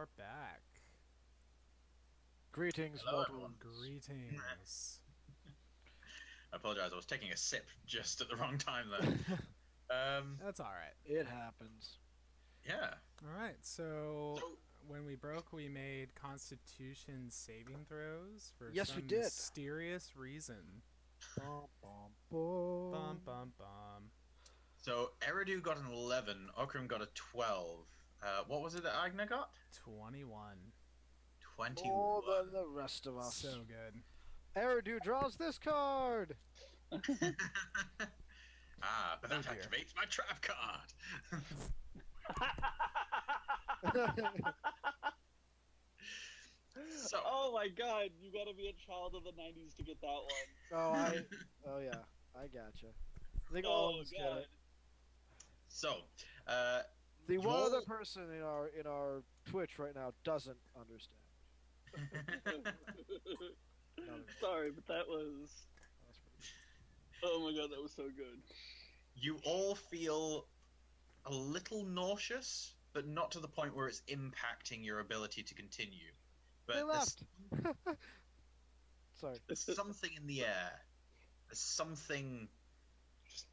are back. Greetings, Hello, mortal. everyone. Greetings. I apologize. I was taking a sip just at the wrong time there. That's alright. It happens. Yeah. Alright, so So, when we broke, we made Constitution saving throws for Yes, we some did. mysterious reason. Bum, bum, bum. Bum bum bum. so Eridu got an 11. Okrim got a 12. What was it that Eigner got? 21. 21. More than the rest of us. So good. Eridu draws this card. But that dear. activates my trap card. So, Oh my god, you gotta be a child of the 90s to get that one. Oh yeah, I gotcha. I think all of us get it. so, The one Your- other person in our Twitch right now doesn't understand. No, Sorry, but that was. that's pretty Oh my god, that was so good. you all feel a little nauseous, but not to the point where it's impacting your ability to continue. But They there's- left. Sorry. There's something in the air. There's something, just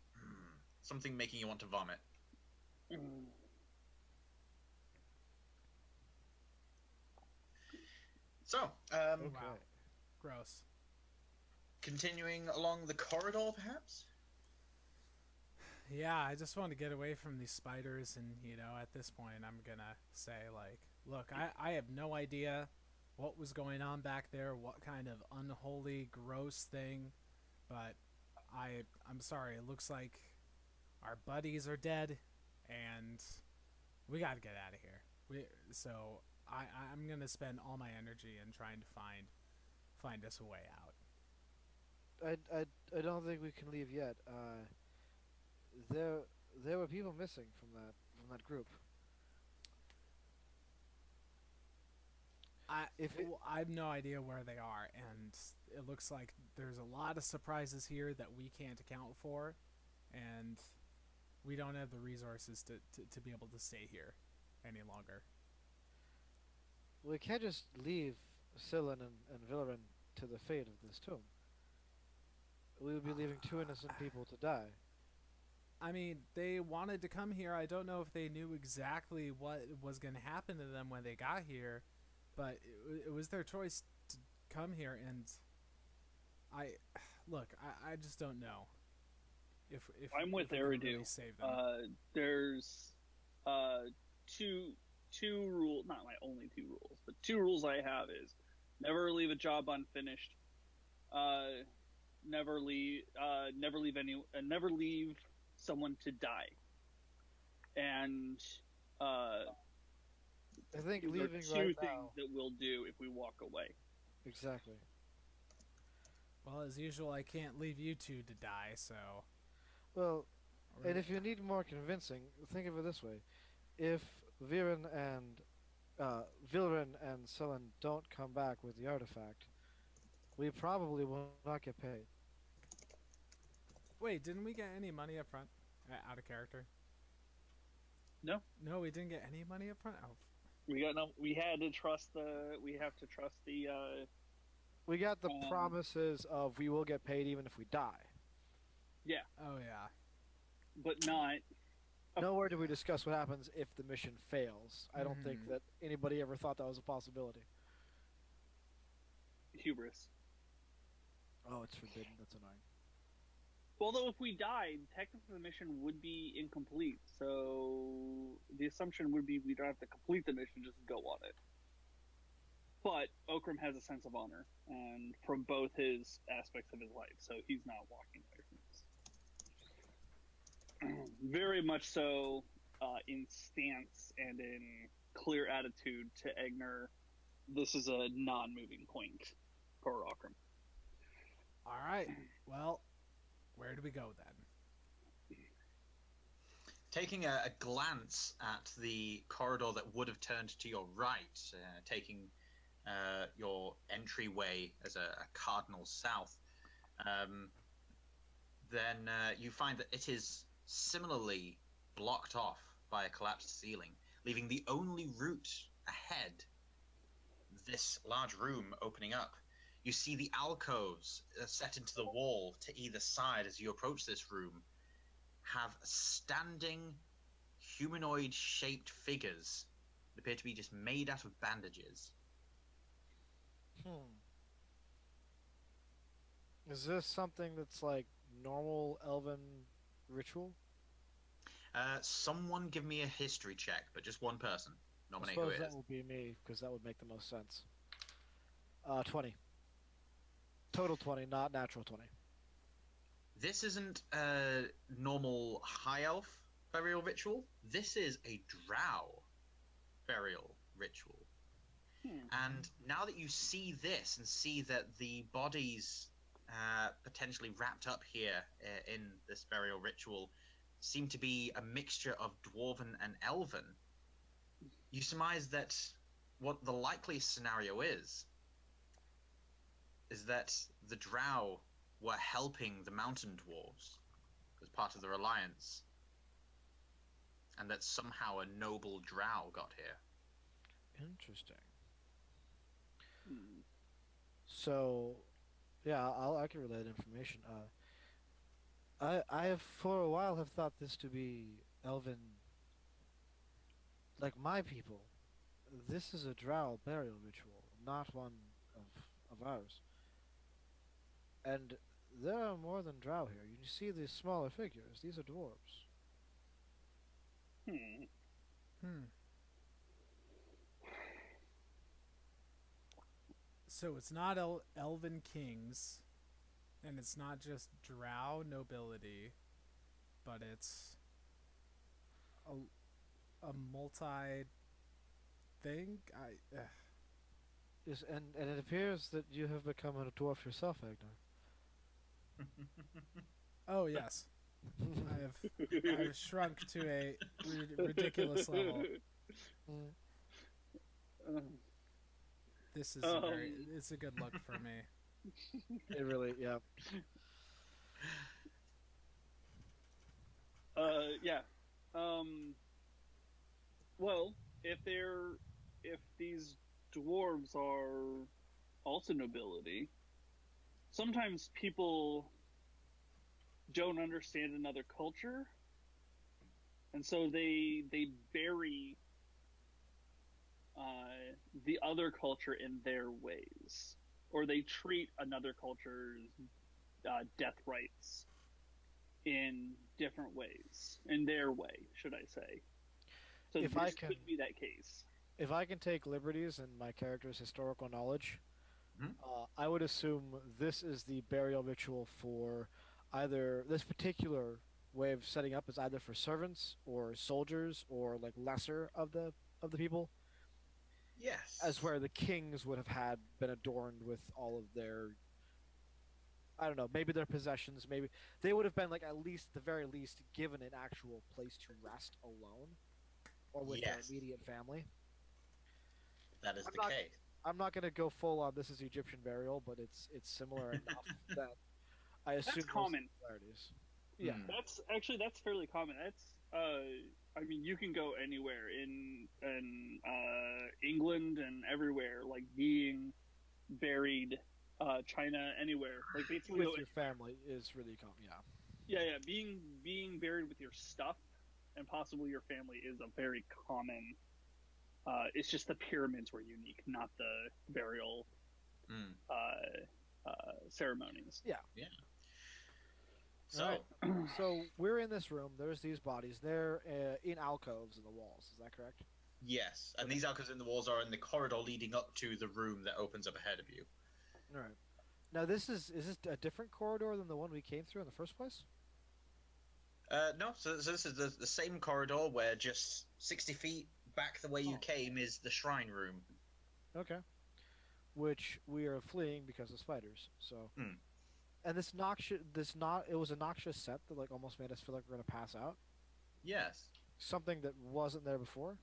something making you want to vomit. So, Okay. Wow. Gross. continuing along the corridor, perhaps. Yeah, I just want to get away from these spiders, and at this point, I'm gonna say, like, look, I have no idea what was going on back there, what kind of unholy, gross thing, but I'm sorry. It looks like our buddies are dead, and we gotta get out of here. So I'm gonna spend all my energy in trying to find us a way out. I don't think we can leave yet. There were people missing from that group. I have no idea where they are, and it looks like there's a lot of surprises here that we can't account for, and we don't have the resources to be able to stay here any longer. We can't just leave Scylla and Villarin to the fate of this tomb. We would be leaving two innocent people to die. I mean, they wanted to come here. I don't know if they knew exactly what was going to happen to them when they got here, but it was their choice to come here, and I just don't know if I'm with if we can Eridu. really save them. There's two rules, not my only two rules, but two rules I have is never leave a job unfinished. Never leave someone to die. And I think these leaving are two right things now. that we'll do if we walk away. Exactly. Well, as usual, I can't leave you two to die, so. Well, and if you need more convincing, think of it this way: if Viren and Sullen don't come back with the artifact, we probably will not get paid. Wait, didn't we get any money up front? Out of character? No, No, we didn't get any money up front? Oh, we got no. We had to trust the. We have to trust the. We got the promises of we will get paid even if we die. Yeah, oh yeah. but not. Nowhere do we discuss what happens if the mission fails. I don't think that anybody ever thought that was a possibility. Hubris. Oh, it's forbidden. That's annoying. Although if we died, technically the mission would be incomplete. So the assumption would be we don't have to complete the mission, just go on it. But Okrim has a sense of honor, and from both his aspects of his life, so he's not walking away from this. Very much so in stance and in clear attitude to Eigner. This is a non-moving point for Okrim. All right. Well, where do we go then? Taking a glance at the corridor that would have turned to your right, taking your entryway as a cardinal south, then you find that it is similarly blocked off by a collapsed ceiling, leaving the only route ahead, this large room opening up. You see the alcoves set into the wall to either side as you approach this room have standing humanoid-shaped figures that appear to be just made out of bandages. Is this something that's like normal elven ritual? Someone give me a history check, but just one person. I Nominate who suppose it that is. would be me, because that would make the most sense. 20. Total 20, not natural 20. This isn't a normal high elf burial ritual. This is a drow burial ritual. And now that you see this and see that the bodies potentially wrapped up here in this burial ritual seem to be a mixture of dwarven and elven, you surmise that what the likeliest scenario is that the drow were helping the mountain dwarves as part of their alliance, and that somehow a noble drow got here. Interesting. So, yeah, I can relay that information. I have for a while have thought this to be elven, like my people. This is a drow burial ritual, not one of ours. And there are more than drow here. You see these smaller figures. These are dwarves. So it's not elven kings, and it's not just drow nobility, but it's a multi thing. Yes, and it appears that you have become a dwarf yourself, Eigner. Oh yes, I have shrunk to a ridiculous level. This is it's a good look for me. It really, yeah. Yeah. Well, if these dwarves are also nobility, sometimes people don't understand another culture, and so they bury the other culture in their ways, or they treat another culture's death rites in different ways, in their way, should I say. So If this I can- could be that case. If I can take liberties in my character's historical knowledge, Mhm. I would assume this is the burial ritual for either this particular way of setting up is either for servants or soldiers or like lesser of the people, Yes. as where the kings would have had been adorned with all of their, I don't know, maybe their possessions, maybe they would have been like at least the very least given an actual place to rest alone or with their Yes. immediate family. That is I'm the not- case. I'm not gonna go full on this is Egyptian burial, but it's similar enough that I assume That's those common. similarities. Yeah. Hmm. That's fairly common. That's I mean, you can go anywhere in England and everywhere, like being buried, China, anywhere, like basically, With your family is really common. Yeah. yeah, being buried with your stuff and possibly your family is a very common. It's just the pyramids were unique, not the burial Hmm. ceremonies. So, Alright. So we're in this room. There's these bodies. They're in alcoves in the walls. Is that correct? yes. And these alcoves in the walls are in the corridor leading up to the room that opens up ahead of you. All right. Now this is this a different corridor than the one we came through in the first place? No, so this is the same corridor where just 60 feet back the way you Oh. came is the shrine room. Okay. Which we are fleeing because of spiders. So. Hmm. And it was a noxious scent that like almost made us feel like we're gonna pass out. Yes. Something that wasn't there before.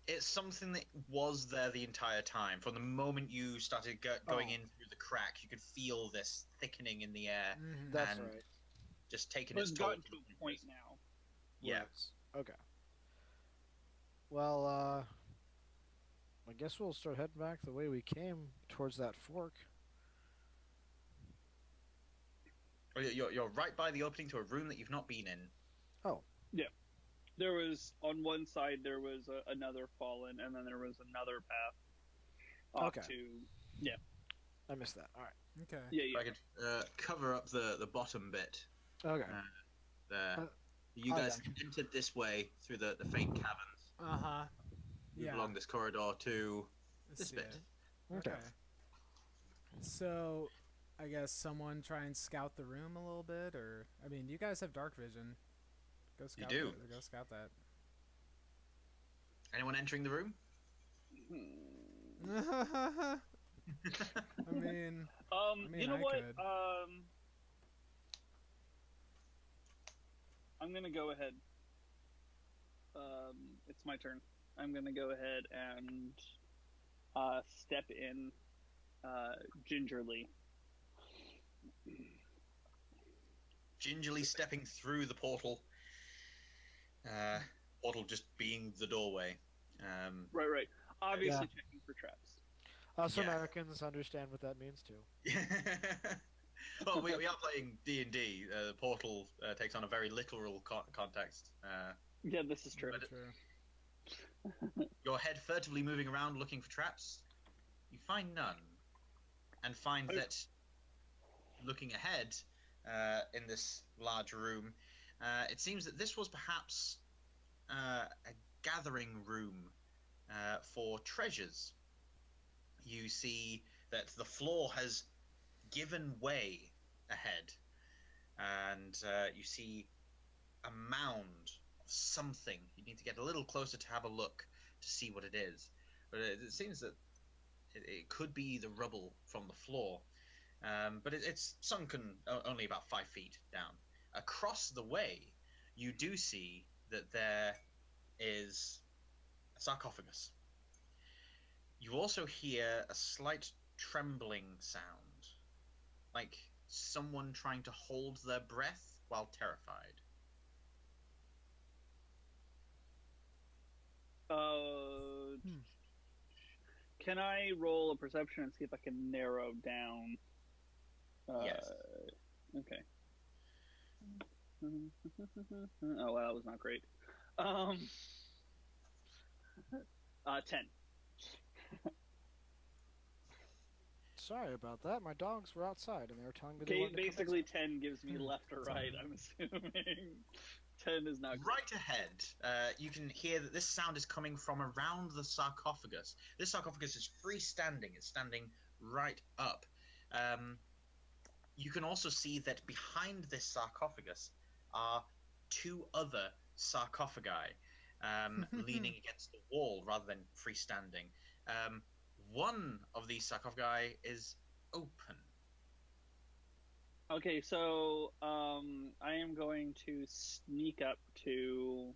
It's something that was there the entire time. From the moment you started going Oh. in through the crack, you could feel this thickening in the air, Mhm. That's And- right. just taking But its it's toll. gotten to a point now. Yeah. Right. Okay. Well, I guess we'll start heading back the way we came towards that fork. Oh, you're right by the opening to a room that you've not been in. Oh. Yeah. There was, on one side, there was another fallen, and then there was another path off Okay. to... Yeah. I missed that. All right. Okay. Yeah, If I could cover up the bottom bit. Okay. There. You guys entered this way through the faint caverns. Uh-huh. Yeah. Along this corridor to this See bit. it. Okay. So, I guess someone try and scout the room a little bit, or I mean, you guys have dark vision. Go scout. do. Go scout that. Anyone entering the room? I mean, you know I what? could. I'm gonna go ahead. It's my turn. I'm gonna go ahead and step in gingerly. Gingerly stepping through the portal. Portal just being the doorway. Right. Obviously Yeah. checking for traps. Us Yeah. Americans understand what that means too. Well, we are playing D&D. The portal takes on a very literal context. Yeah, this is true. But- True. Your head furtively moving around looking for traps. You find none. And find that looking ahead in this large room, it seems that this was perhaps a gathering room for treasures. You see that the floor has given way ahead, and you see a mound of something. You need to get a little closer to have a look to see what it is. But it seems that it could be the rubble from the floor, but it's sunken only about 5 feet down. Across the way, you do see that there is a sarcophagus. You also hear a slight trembling sound, like someone trying to hold their breath while terrified. Can I roll a perception and see if I can narrow down? Yes. Okay. Oh, wow, that was not great. 10. Sorry about that. My dogs were outside and they were telling me they Okay, wanted to come basically 10 gives me left or right, I'm assuming. 10 is not great. Right ahead, you can hear that this sound is coming from around the sarcophagus. This sarcophagus is freestanding. It's standing right up. You can also see that behind this sarcophagus are 2 other sarcophagi leaning against the wall rather than freestanding. One of these sarcophagi is open. Okay, so I am going to sneak up to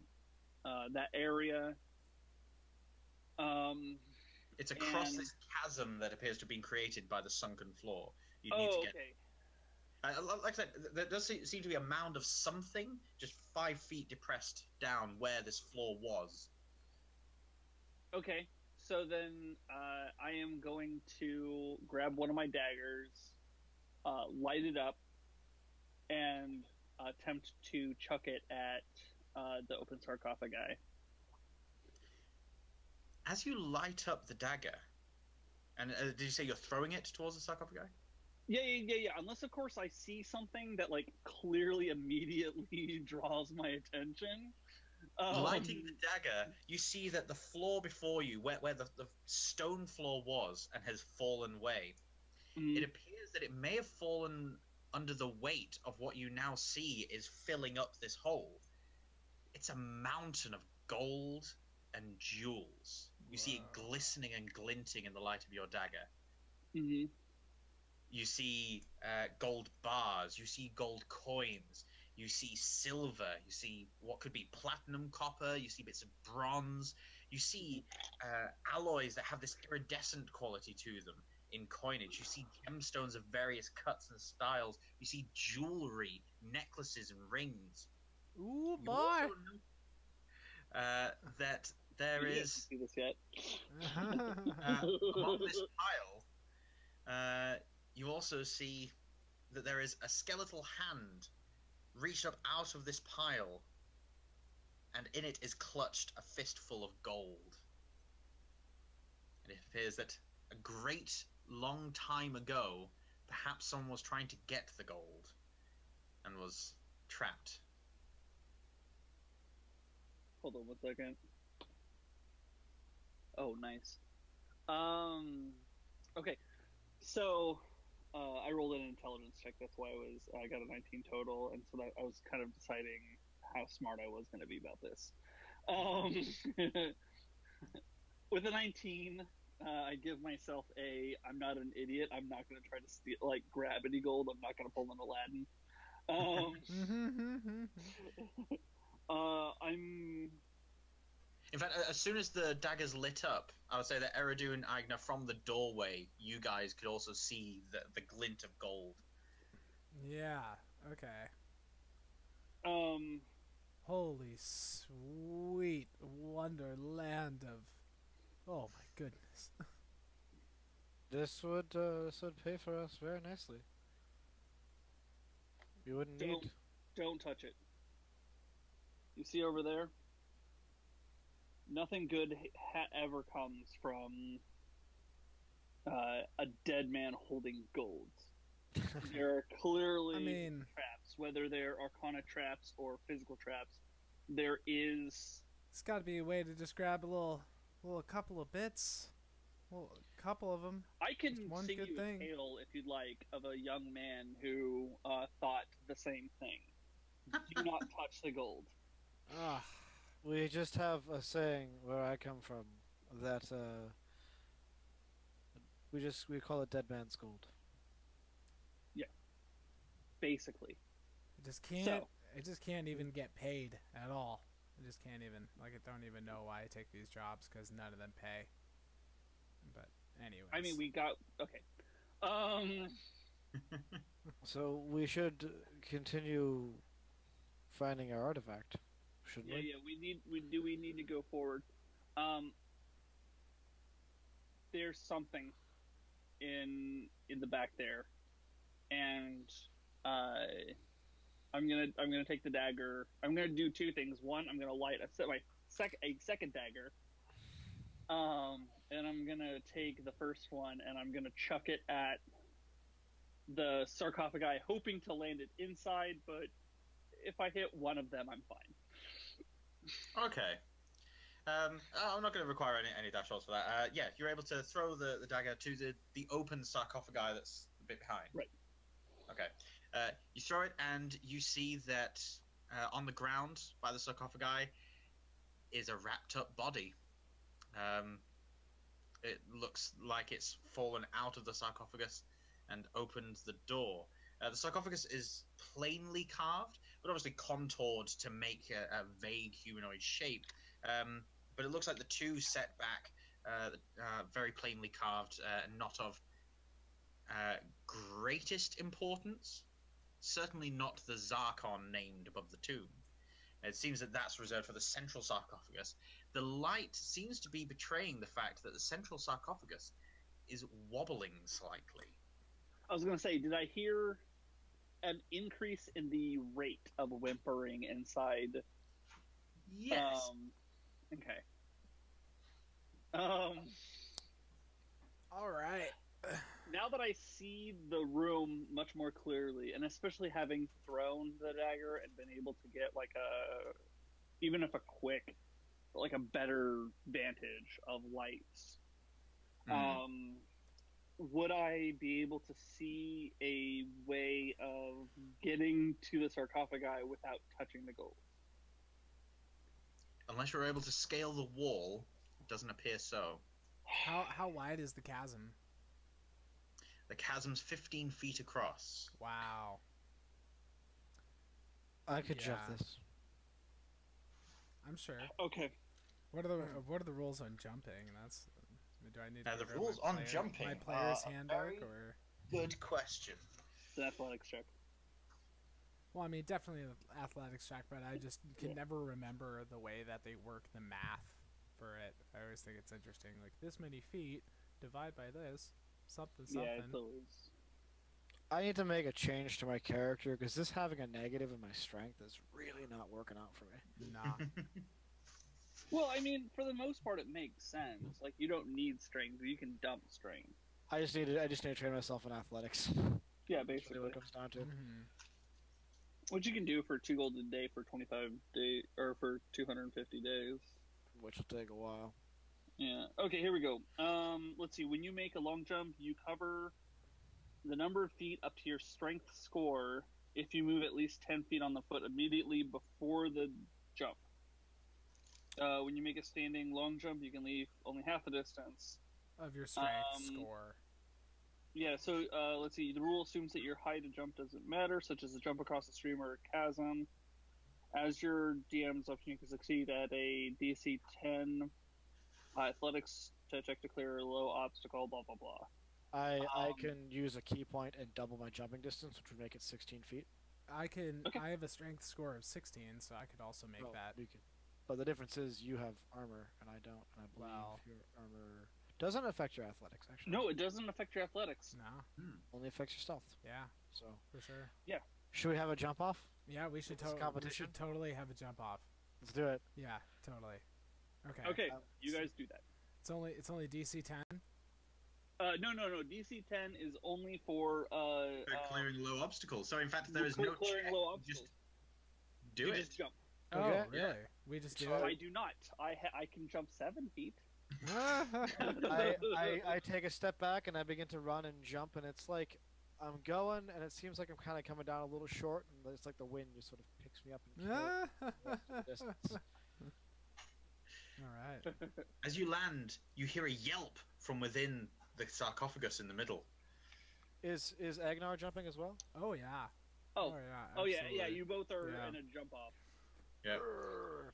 that area. It's across And- this chasm that appears to have been created by the sunken floor. You Oh, need to get. okay. Like I said, there does seem to be a mound of something just 5 feet depressed down where this floor was. Okay, so then I am going to grab one of my daggers, light it up, and attempt to chuck it at the open sarcophagi. As you light up the dagger, and did you say you're throwing it towards the sarcophagi? Yeah. Unless, of course, I see something that like clearly immediately draws my attention. Lighting the dagger, you see that the floor before you, where the stone floor was and has fallen away, it appears that it may have fallen under the weight of what you now see is filling up this hole. It's a mountain of gold and jewels. You see it glistening and glinting in the light of your dagger. Mm-hmm. You see gold bars, you see gold coins, you see silver, you see what could be platinum copper, you see bits of bronze, you see alloys that have this iridescent quality to them in coinage, you see gemstones of various cuts and styles, you see jewelry, necklaces and rings. Ooh, You boy! also know, that there You didn't is see this yet. among this pile. You also see that there is a skeletal hand reached up out of this pile, and in it is clutched a fistful of gold. And it appears that a great long time ago, perhaps someone was trying to get the gold and was trapped. Hold on 1 second. Oh, nice. Okay. So, I rolled an intelligence check. That's why I got a 19 total, and so that I was kind of deciding how smart I was going to be about this. With a 19, I give myself I'm not an idiot. I'm not going to try to steal, grab any gold. I'm not going to pull an Aladdin. In fact, as soon as the daggers lit up, I would say that Eridu and Eigner, from the doorway, you guys could also see the glint of gold. Yeah. Okay. Holy sweet wonderland of. Oh my goodness. This would pay for us very nicely. You wouldn't need. Don't touch it. You see over there? Nothing good ever comes from a dead man holding gold. There are clearly traps, whether they're Arcana traps or physical traps. There is. It's got to be a way to just grab a couple of bits, a couple of them. I can one sing good you thing. a tale, if you'd like, of a young man who thought the same thing. Do not touch the gold. Ah. We just have a saying where I come from that we call it dead man's gold. Yeah. Basically. It just can't even get paid at all. I just can't even, I don't even know why I take these jobs, because none of them pay. But anyways. I mean, we got, okay. So we should continue finding our artifact, shouldn't we? Yeah, we need to go forward. There's something in the back there, and I'm gonna take the dagger. I'm gonna do two things. One, I'm gonna light a second dagger, and I'm gonna take the first one and I'm gonna chuck it at the sarcophagi, hoping to land it inside. But if I hit one of them, I'm fine. Okay. I'm not going to require any dash rolls for that. Yeah, you're able to throw the dagger to the open sarcophagi that's a bit behind. Right. Okay. You throw it, and you see that on the ground by the sarcophagi is a wrapped-up body. It looks like it's fallen out of the sarcophagus and opened the door. The sarcophagus is plainly carved, but obviously contoured to make a vague humanoid shape. But it looks like the two set back, very plainly carved, not of greatest importance. Certainly not the Zarkon named above the tomb. It seems that that's reserved for the central sarcophagus. The light seems to be betraying the fact that the central sarcophagus is wobbling slightly. I was going to say, did I hear an increase in the rate of whimpering inside? Yes. Okay. All right. Now that I see the room much more clearly, and especially having thrown the dagger and been able to get even if a quick, a better vantage of lights, would I be able to see a way of getting to the sarcophagi without touching the gold? Unless you're able to scale the wall, it doesn't appear so. How wide is the chasm? The chasm's 15 feet across. Wow. I could jump this. I'm sure. Okay. What are the rules on jumping? Do I need to the go to rules my on jumping my player's handbook very or? Good question. It's an athletics check. Well, I mean, definitely an athletics check, but I just can never remember the way that they work the math for it. I always think it's interesting. Like, this many feet, divide by this, something. Yeah, it's always. I need to make a change to my character because this having a negative in my strength is really not working out for me. Nah. Well, I mean, for the most part, it makes sense. Like, you don't need strength; you can dump strength. I just need to train myself in athletics. Yeah, That's really basically. what it comes down to. Which you can do for 2 gold a day for 25 days, or for 250 days. Which will take a while. Yeah. Okay, here we go. Let's see. When you make a long jump, you cover the number of feet up to your strength score if you move at least 10 feet on the foot immediately before the jump. When you make a standing long jump, you can leave only half the distance Of your strength score. Yeah, so let's see. The rule assumes that your height to jump doesn't matter, such as a jump across a stream or a chasm. As your DM's option, you can succeed at a DC 10 athletics to check to clear a low obstacle, blah, blah, blah. I can use a key point and double my jumping distance, which would make it 16 feet. I can. Okay. I have a strength score of 16, so I could also make that. You can. But the difference is you have armor and I don't, and I believe Well. your armor doesn't affect your athletics, actually. No, it doesn't affect your athletics. No. Only affects your stealth. Yeah, So, for sure. should we have a jump off? Yeah, we should, This competition? we should totally have a jump off. Let's do it. Yeah, totally. Okay. Okay, Um, you guys do that. It's only DC 10. No. DC 10 is only for clearing low obstacles. So in fact, there is for no clearing check. low You obstacles. just do You it. just jump. Oh, Okay. really? We just do I it. do not. I can jump 7 feet. I take a step back and I begin to run and jump, and it's like I'm going, and it seems like I'm kind of coming down a little short, and it's like the wind just sort of picks me up and carries me the distance. All right. As you land, you hear a yelp from within the sarcophagus in the middle. Is Agnar jumping as well? Oh yeah. Oh. yeah. Oh yeah, absolutely. you both are Yeah. in a jump off. Yeah.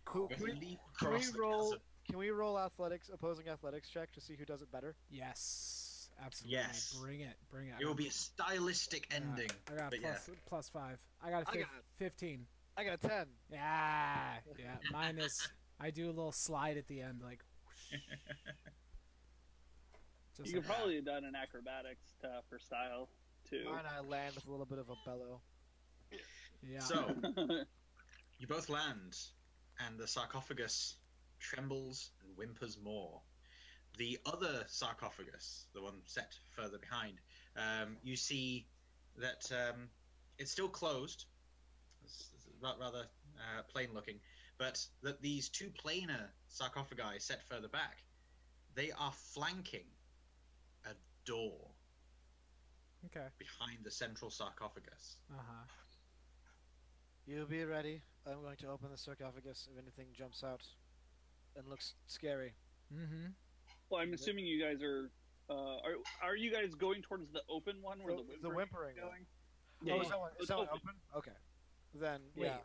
Cool. You Can we, leap can we across the roll? chasm. Can we roll opposing athletics check to see who does it better? Yes. Absolutely. Yes. Bring it. Bring it. It will be a stylistic ending. I got but plus 5. I got a I got- 15. I got a 10. Yeah. Yeah. Mine is. I do a little slide at the end, like. Whoosh. Just You could like that. probably have done an acrobatics for style too. Mine I land with a little bit of a bellow. Yeah. So you both land, and the sarcophagus trembles and whimpers more. The other sarcophagus, the one set further behind, you see that it's still closed. It's rather plain looking, but that these two planar sarcophagi set further back, they are flanking a door Okay. behind the central sarcophagus. Uh-huh. You be ready. I'm going to open the sarcophagus if anything jumps out and looks scary. Mm-hmm. Well, I'm assuming you guys are you guys going towards the open one where The whimpering is one. going? Oh, Yeah, is that one, it's is that one open. open? Okay. Then, Wait. yeah.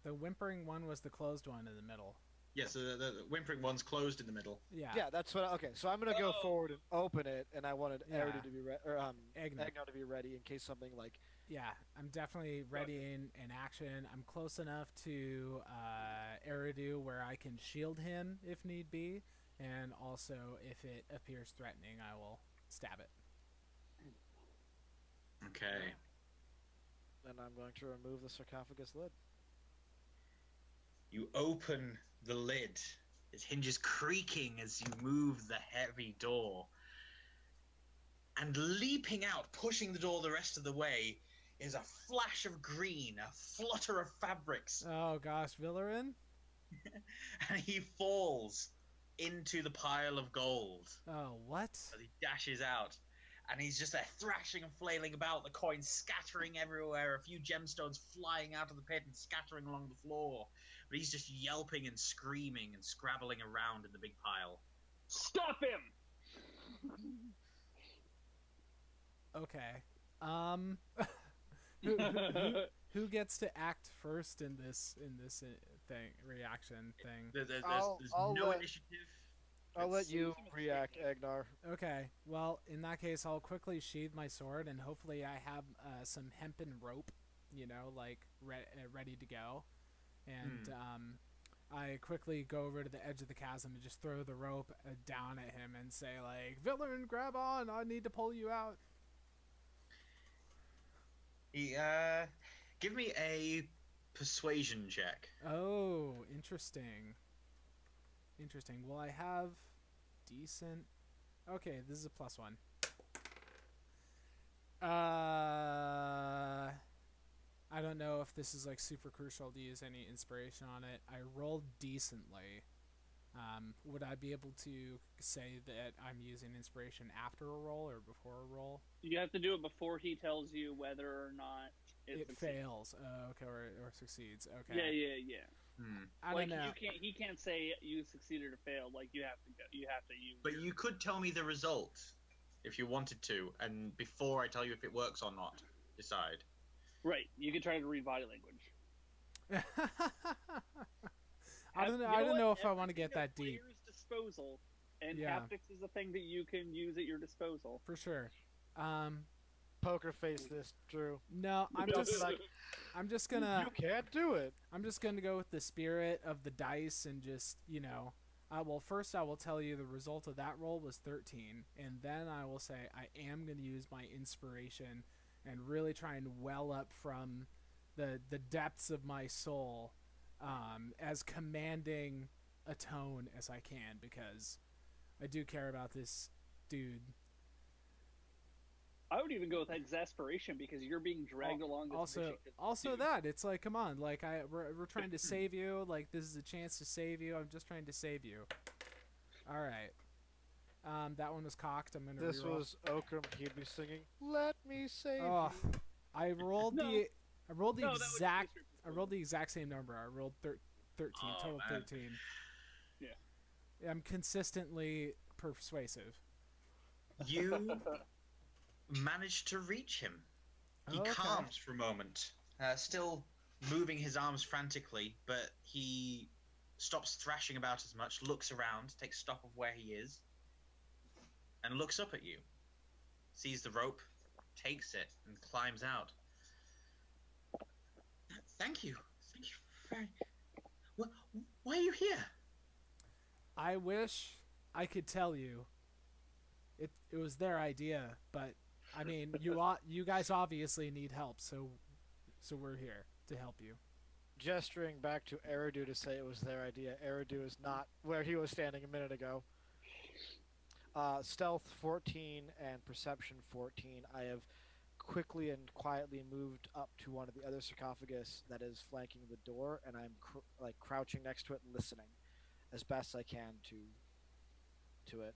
The whimpering one was the closed one in the middle. Yes, the whimpering one's closed in the middle. Yeah. Yeah, that's what. Okay, so I'm gonna go Oh. forward and open it, and I wanted Yeah. Eridu to be ready, or Eigner. Agnar to be ready in case something like. Yeah, I'm definitely ready in action. I'm close enough to Eridu where I can shield him if need be, and also if it appears threatening, I will stab it. Okay. And I'm going to remove the sarcophagus lid. You open the lid. Its hinges creaking as you move the heavy door. And leaping out, pushing the door the rest of the way, is a flash of green, a flutter of fabrics, Oh gosh, Villarin? and he falls into the pile of gold Oh, what? as he dashes out. And he's just there thrashing and flailing about, the coins scattering everywhere, a few gemstones flying out of the pit and scattering along the floor. But he's just yelping and screaming and scrabbling around in the big pile. Stop him! Okay. Who gets to act first in this thing reaction thing? There's I'll no let- initiative. I'll let It's- you react, Agnar. Okay. Well, in that case, I'll quickly sheathe my sword, and hopefully I have some hempen rope, like ready to go. And I quickly go over to the edge of the chasm and just throw the rope down at him and say, like, "Villain, grab on! I need to pull you out." Give me a persuasion check. Oh, interesting. Interesting. Well, I have decent... Okay, this is a +1. I don't know if this is like super crucial to use any inspiration on it. I rolled decently. Would I be able to say that I'm using inspiration after a roll or before a roll? You have to do it before he tells you whether or not It succeeds. fails. Okay, or succeeds. Okay. Yeah. I Like don't know. he can't say you succeeded or failed. Like you have to go. You have to use. But you could tell me the result if you wanted to, and before I tell you if it works or not, decide. Right. You could try to read body language. I don't know. You I don't know what? if I want to Everything get that at deep. player's disposal, and Yeah. haptics is a thing that you can use at your disposal. For sure. Poker face this, Drew. No, I'm Don't just be like, I'm just gonna you can't do it. I'm just gonna go with the spirit of the dice and just, well, first I will tell you the result of that roll was 13, and then I will say I am gonna use my inspiration and really try and well up from the depths of my soul, as commanding a tone as I can, because I do care about this dude. I would even go with exasperation because you're being dragged along this mission. Also that it's like, come on, like we're trying to save you. Like, this is a chance to save you. I'm just trying to save you. All right. That one was cocked. I'm gonna. This reroll. was Okrim. He'd be singing, "Let me save Oh, you." I rolled No. the No, that was exact. just I rolled the exact same number. I rolled 13. Oh, Total man. 13. Yeah. I'm consistently persuasive. You managed to reach him. He Okay. calms for a moment, still moving his arms frantically, but he stops thrashing about as much, looks around, takes stock of where he is, and looks up at you. Sees the rope, takes it, and climbs out. Thank you. Thank you very... Why are you here? I wish I could tell you. It was their idea, but I mean, you guys obviously need help, so we're here to help you. Gesturing back to Eridu to say it was their idea. Eridu is not where he was standing a minute ago. Stealth 14 and Perception 14. I have quickly and quietly moved up to one of the other sarcophagus that is flanking the door, and I'm crouching next to it, listening as best I can to it.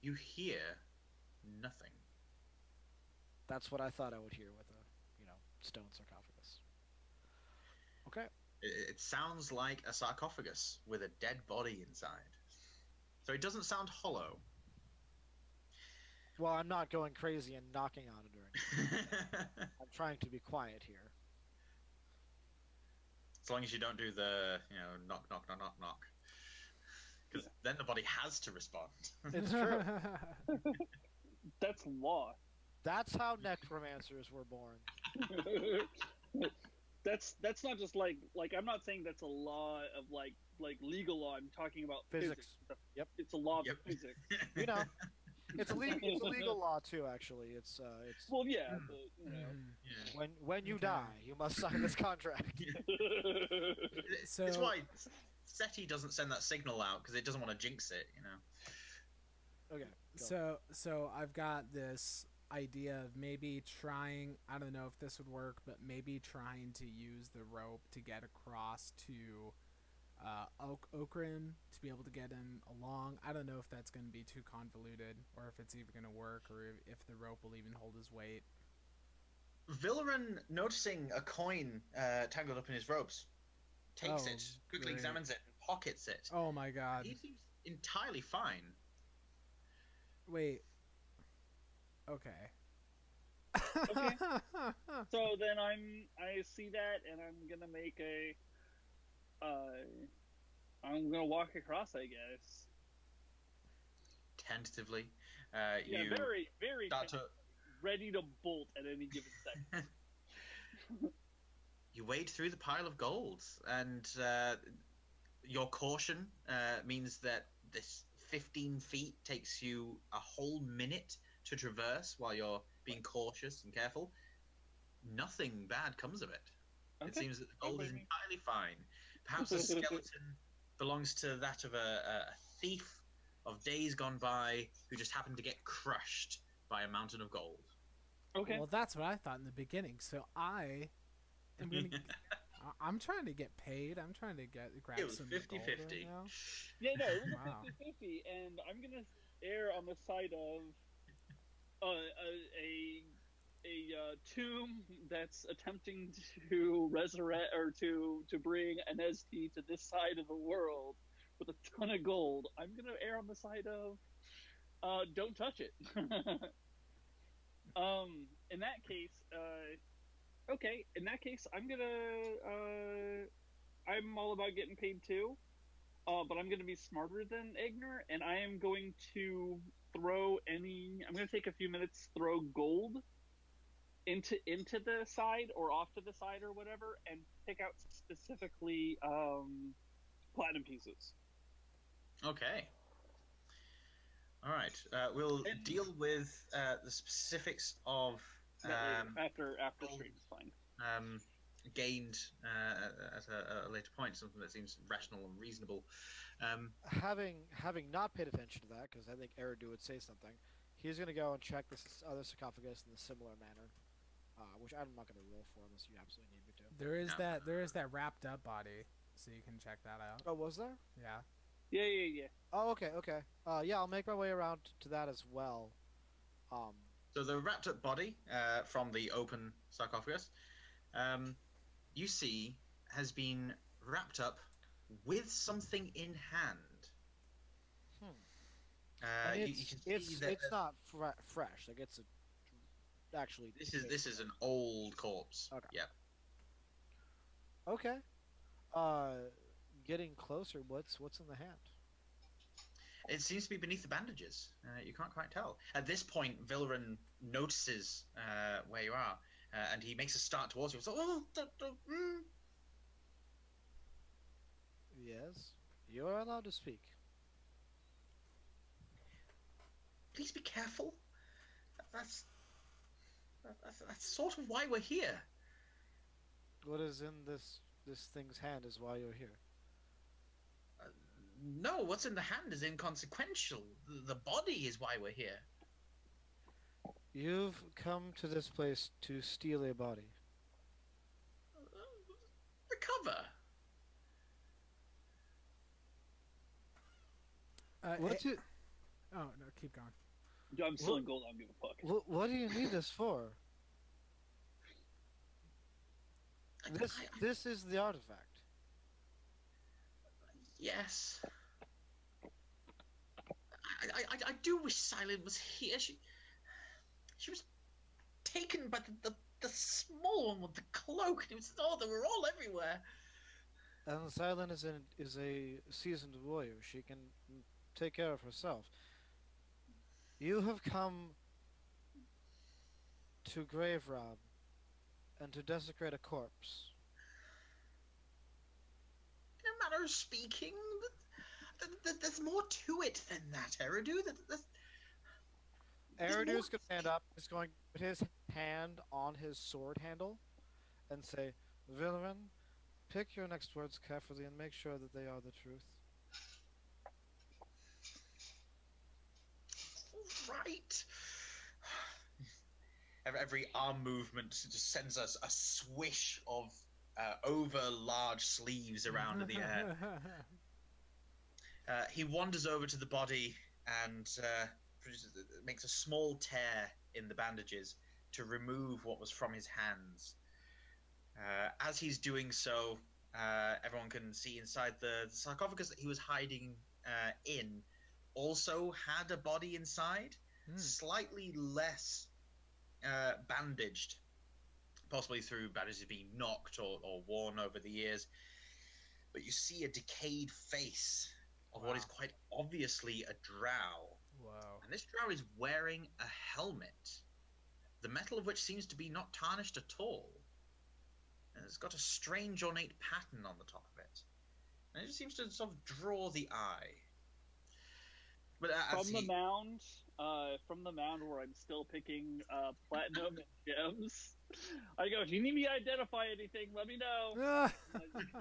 You hear nothing. That's what I thought I would hear with a, stone sarcophagus. Okay. It sounds like a sarcophagus with a dead body inside. So it doesn't sound hollow. Well, I'm not going crazy and knocking on it or anything. I'm trying to be quiet here. As long as you don't do the, knock, knock, knock, knock, knock. Because then the body has to respond. It's true. That's law. That's how necromancers were born. That's not just like I'm not saying that's a law of like legal law. I'm talking about physics. Yep. It's a law Yep. of physics. It's a legal law too. Actually, it's Well, yeah. But, Yeah. when you Okay. die, you must sign this contract. So- It's why SETI doesn't send that signal out, because it doesn't want to jinx it, Okay. Go. So I've got this idea of maybe trying, I don't know if this would work, but maybe trying to use the rope to get across to Okrim to be able to get him along. I don't know if that's going to be too convoluted, or if it's even going to work, or if the rope will even hold his weight. Villarin, noticing a coin tangled up in his ropes, takes Oh, it, quickly great. examines it, and pockets it. Oh my god. He seems entirely fine. Wait. Okay. Okay. So then I see that, and I'm gonna make I'm gonna walk across, I guess. Tentatively, Yeah, you very, very start to... ready to bolt at any given second. you wade through the pile of gold, and your caution means that this 15 feet takes you a whole minute to traverse while you're being cautious and careful. Nothing bad comes of it. Okay. It seems that the gold Don't is blame me. entirely fine. Perhaps the skeleton belongs to that of a thief of days gone by who just happened to get crushed by a mountain of gold. Okay. Well, that's what I thought in the beginning. So I am gonna. I'm trying to get paid. I'm trying to grab It was some 50-50. gold right now. Yeah, no, it was Wow. a 50-50, and I'm gonna err on the side of a tomb that's attempting to resurrect or to bring an ST to this side of the world with a ton of gold. I'm gonna err on the side of don't touch it. In that case, okay. In that case, I'm all about getting paid too. But I'm going to be smarter than Eigner, and I am going to I'm going to take a few minutes, throw gold into the side or off to the side or whatever, and pick out specifically platinum pieces. Okay. All right. We'll deal with the specifics of After gold. stream is fine. Gained at a later point, something that seems rational and reasonable. Having not paid attention to that, because I think Eridu would say something, he's going to go and check this other sarcophagus in a similar manner, which I'm not going to roll for unless you absolutely need me to. There is that wrapped up body, so you can check that out. Oh, was there? Yeah. Yeah. Oh, okay. Yeah, I'll make my way around to that as well. So the wrapped up body from the open sarcophagus, you see, has been wrapped up with something in hand. And You can see that it's not fresh. Like it's actually. this is an old corpse. Okay. Yeah. Okay. Getting closer. What's in the hand? It seems to be beneath the bandages. You can't quite tell. At this point, Villarin notices where you are, and he makes a start towards you. So, Yes, you are allowed to speak. Please be careful. That's sort of why we're here. What is in this thing's hand is why you're here. No, what's in the hand is inconsequential. The body is why we're here. You've come to this place to steal a body. Recover. What's it? Oh no, keep going. I'm still in gold. I don't give a fuck. What do you need this for? This is the artifact. Yes. I do wish Silent was here. She was taken by the small one with the cloak. It was they were all everywhere. And Silent is a seasoned warrior. She can take care of herself. You have come to grave rob and to desecrate a corpse. In a manner of speaking, there's more to it than that, Eridu. Eridu's going to stand up, is going to put his hand on his sword handle and say, Villarin, pick your next words carefully and make sure that they are the truth. Right. Every arm movement just sends us a swish of over large sleeves around in the air. He wanders over to the body and makes a small tear in the bandages to remove what was from his hands. As he's doing so, everyone can see inside the sarcophagus that he was hiding in also had a body inside, slightly less bandaged, possibly through bandages being knocked or worn over the years. But you see a decayed face of what is quite obviously a drow. Wow. And this drow is wearing a helmet, the metal of which seems to be not tarnished at all. It's got a strange ornate pattern on the top of it. And it just seems to sort of draw the eye. But from the mound where I'm still picking platinum and gems, I go, if you need me to identify anything, let me know. I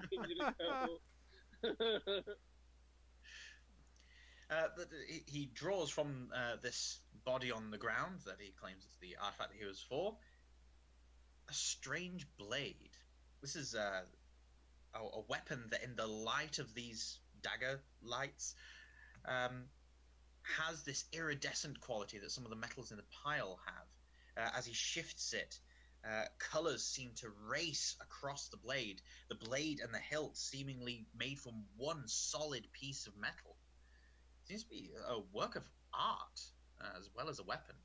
continue to go. But he draws from this body on the ground that he claims is the artifact that he was for, a strange blade. This is a weapon that, in the light of these dagger lights, has this iridescent quality that some of the metals in the pile have. As he shifts it, colors seem to race across the blade and the hilt seemingly made from one solid piece of metal. Seems to be a work of art as well as a weapon.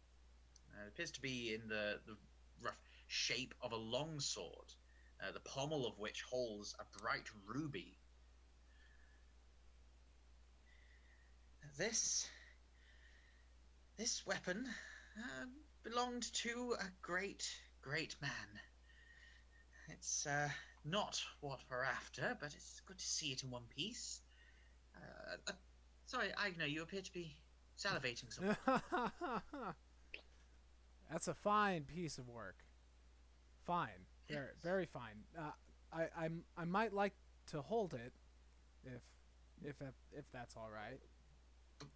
It appears to be in the rough shape of a longsword, the pommel of which holds a bright ruby. This weapon belonged to a great man. It's not what we're after, but it's good to see it in one piece. Sorry, Eigner, you appear to be salivating something. That's a fine piece of work. Fine, very, very fine. I might like to hold it, if that's all right.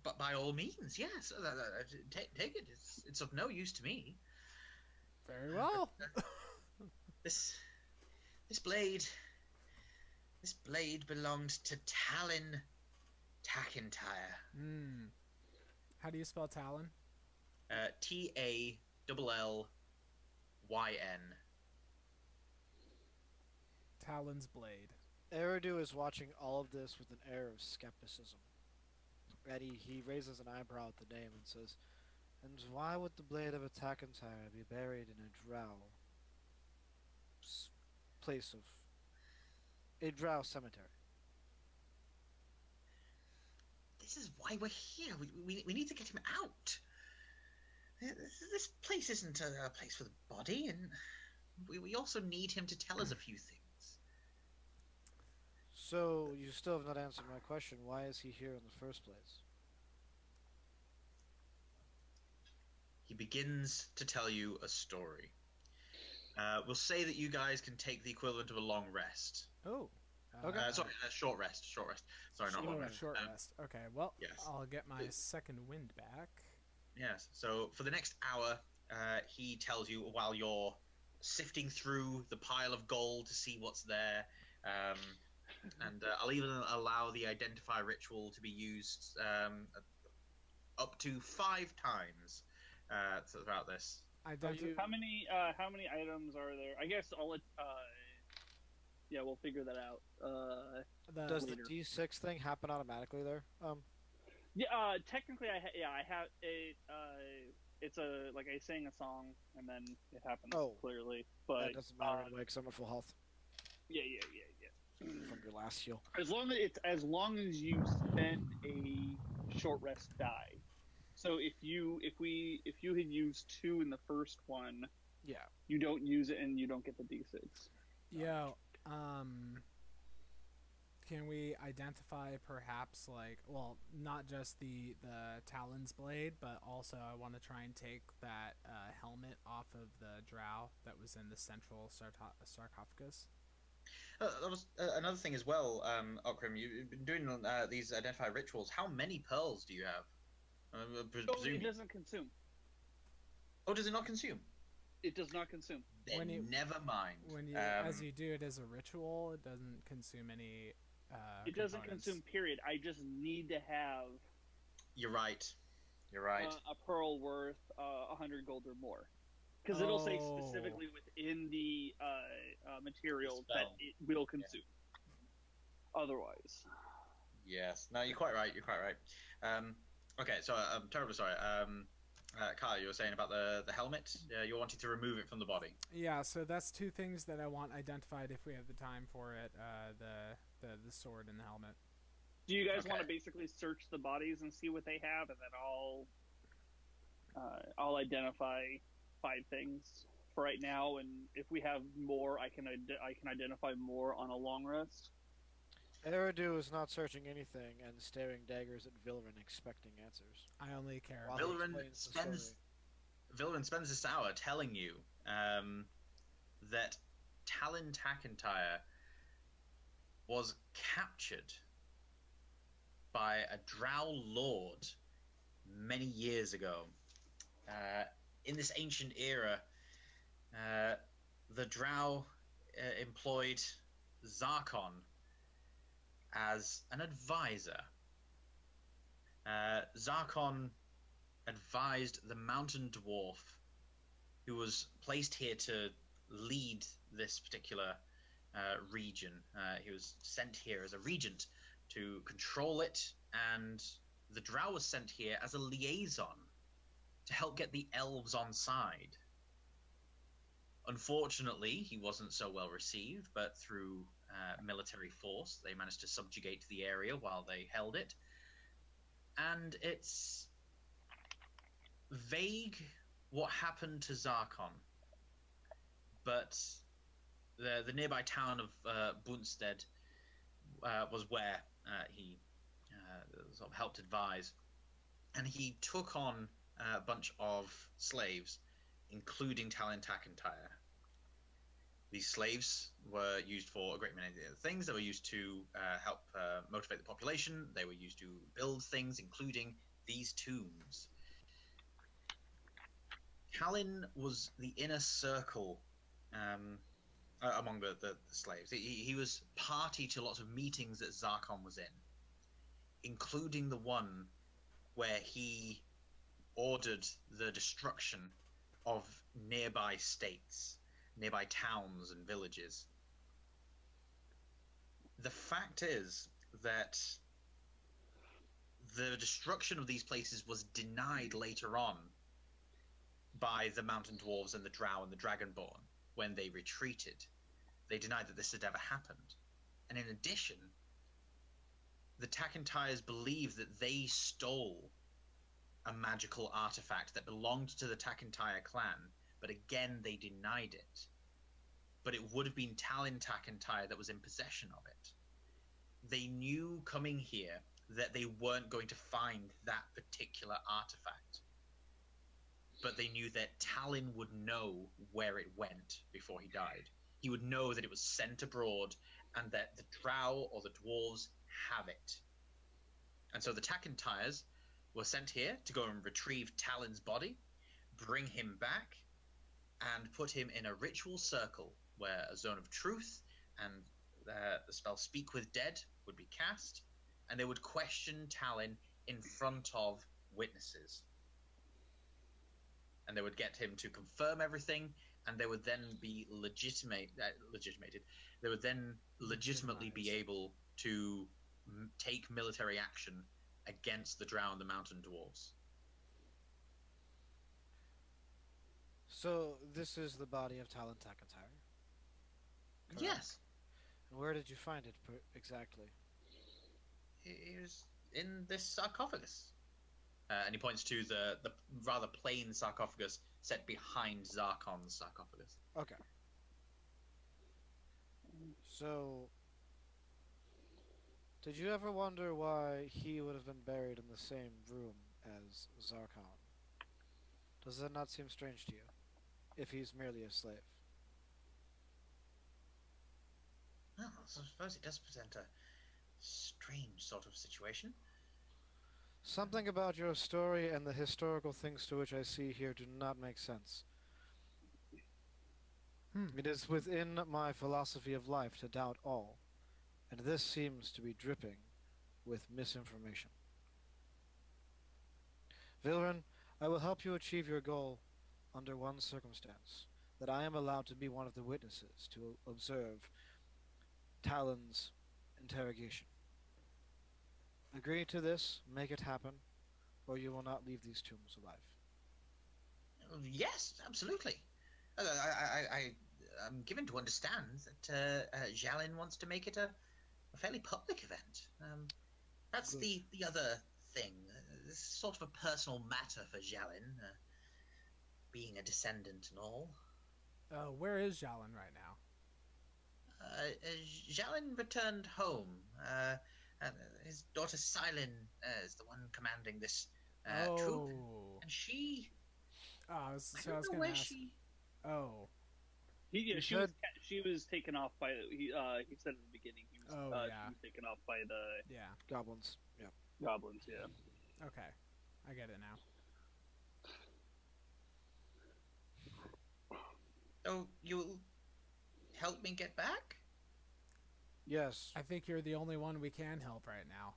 But by all means, yes. Take it. It's of no use to me. Very well. This blade belonged to Talon Tackentire. How do you spell Talon? Tallyn. Talon's blade. Eridu is watching all of this with an air of skepticism. And he raises an eyebrow at the name and says, "And why would the blade of a Tackentire be buried in a drow place of a drow cemetery?" This is why we're here. We need to get him out. This place isn't a place for the body, and we also need him to tell us a few things. So, you still have not answered my question. Why is he here in the first place? He begins to tell you a story. We'll say that you guys can take the equivalent of a long rest. Oh. Okay. Sorry, short rest. Sorry, not long rest. Short rest. Okay, well, yes. I'll get my second wind back. Yes, so for the next hour, he tells you while you're sifting through the pile of gold to see what's there. And I'll even allow the identify ritual to be used up to 5 times throughout this. How many items are there? I guess yeah, we'll figure that out. Does later. the D6 thing happen automatically there? Yeah, technically, I have it. It's like I sang a song and then it happens clearly, but that doesn't matter anyway because I'm at full health. Yeah. From your last heal. As long as you spend a short rest die. So if you had used 2 in the first one, yeah, you don't use it and you don't get the D6. Yeah. Can we identify perhaps not just the Talon's blade, but also I want to try and take that helmet off of the drow that was in the central sarcophagus. That was another thing as well, Okrim. You've been doing these identify rituals. How many pearls do you have? It doesn't consume. Oh, does it not consume? It does not consume. Then never mind. As you do it as a ritual, it doesn't consume any. It doesn't consume. Period. I just need to have. You're right. A pearl worth 100 gold or more, because it'll say specifically within the material that it will consume. Yeah. Otherwise. Yes. No, you're quite right. Okay, so I'm terribly sorry. Kyle, you were saying about the helmet. You wanted to remove it from the body. Yeah, so that's 2 things that I want identified if we have the time for it. The sword and the helmet. Do you guys want to basically search the bodies and see what they have, and then I'll identify 5 things for right now, and if we have more, I can identify more on a long rest. Eridu is not searching anything and staring daggers at Vilren, expecting answers. I only care While about he Vilren explains the story. spends this hour telling you that Talon Tackentire was captured by a drow lord many years ago. In this ancient era, the drow employed Zarkon as an advisor. Zarkon advised the mountain dwarf who was placed here to lead this particular region. He was sent here as a regent to control it, and the drow was sent here as a liaison to help get the elves on side. Unfortunately, he wasn't so well received, but through military force, they managed to subjugate the area while they held it. And it's vague what happened to Zarkon, but the nearby town of Bunstead was where he sort of helped advise, and he took on a bunch of slaves, including Talon Tackentire. These slaves were used for a great many other things. They were used to help motivate the population. They were used to build things, including these tombs. Talon was the inner circle among the slaves. He was party to lots of meetings that Zarkon was in, including the one where he ordered the destruction of nearby states, nearby towns and villages. The fact is that the destruction of these places was denied later on by the mountain dwarves and the drow and the dragonborn when they retreated. They denied that this had ever happened. And in addition, the Tackentires believe that they stole a magical artifact that belonged to the Tackentire clan, but again they denied it. But it would have been Talon Tackentire that was in possession of it. They knew coming here that they weren't going to find that particular artifact, but they knew that Talon would know where it went before he died. He would know that it was sent abroad and that the drow or the dwarves have it. And so the Tackentires were sent here to go and retrieve Talon's body, bring him back, and put him in a ritual circle where a zone of truth and the spell Speak with Dead would be cast, and they would question Talon in front of witnesses. And they would get him to confirm everything, and they would then be legitimated. They would then legitimately be able to take military action against the drow and the mountain dwarves. So this is the body of Talon Tackentire? Yes. And where did you find it exactly? He was in this sarcophagus. And he points to the rather plain sarcophagus set behind Zarkon's sarcophagus. Okay. So, did you ever wonder why he would have been buried in the same room as Zarkon? Does that not seem strange to you, if he's merely a slave? Well, I suppose it does present a strange sort of situation. Something about your story and the historical things to which I see here do not make sense. It is within my philosophy of life to doubt all, and this seems to be dripping with misinformation. Vilren, I will help you achieve your goal under one circumstance, that I am allowed to be one of the witnesses to observe Talon's interrogation. Agree to this, make it happen, or you will not leave these tombs alive. Yes, absolutely. I'm given to understand that Jalin wants to make it a fairly public event. That's Good. the other thing. This is sort of a personal matter for Jalin, being a descendant and all. Where is Jalin right now? Jalin returned home. His daughter Silin is the one commanding this troop, Oh. and she. Oh, I was I don't know gonna where ask. she. Oh. She was taken off by he said at the beginning he was Oh, yeah. she was taken off by the Yeah. Goblins. Yeah. goblins. Yeah. Okay. I get it now. Oh, you'll help me get back? Yes. I think you're the only one we can help right now.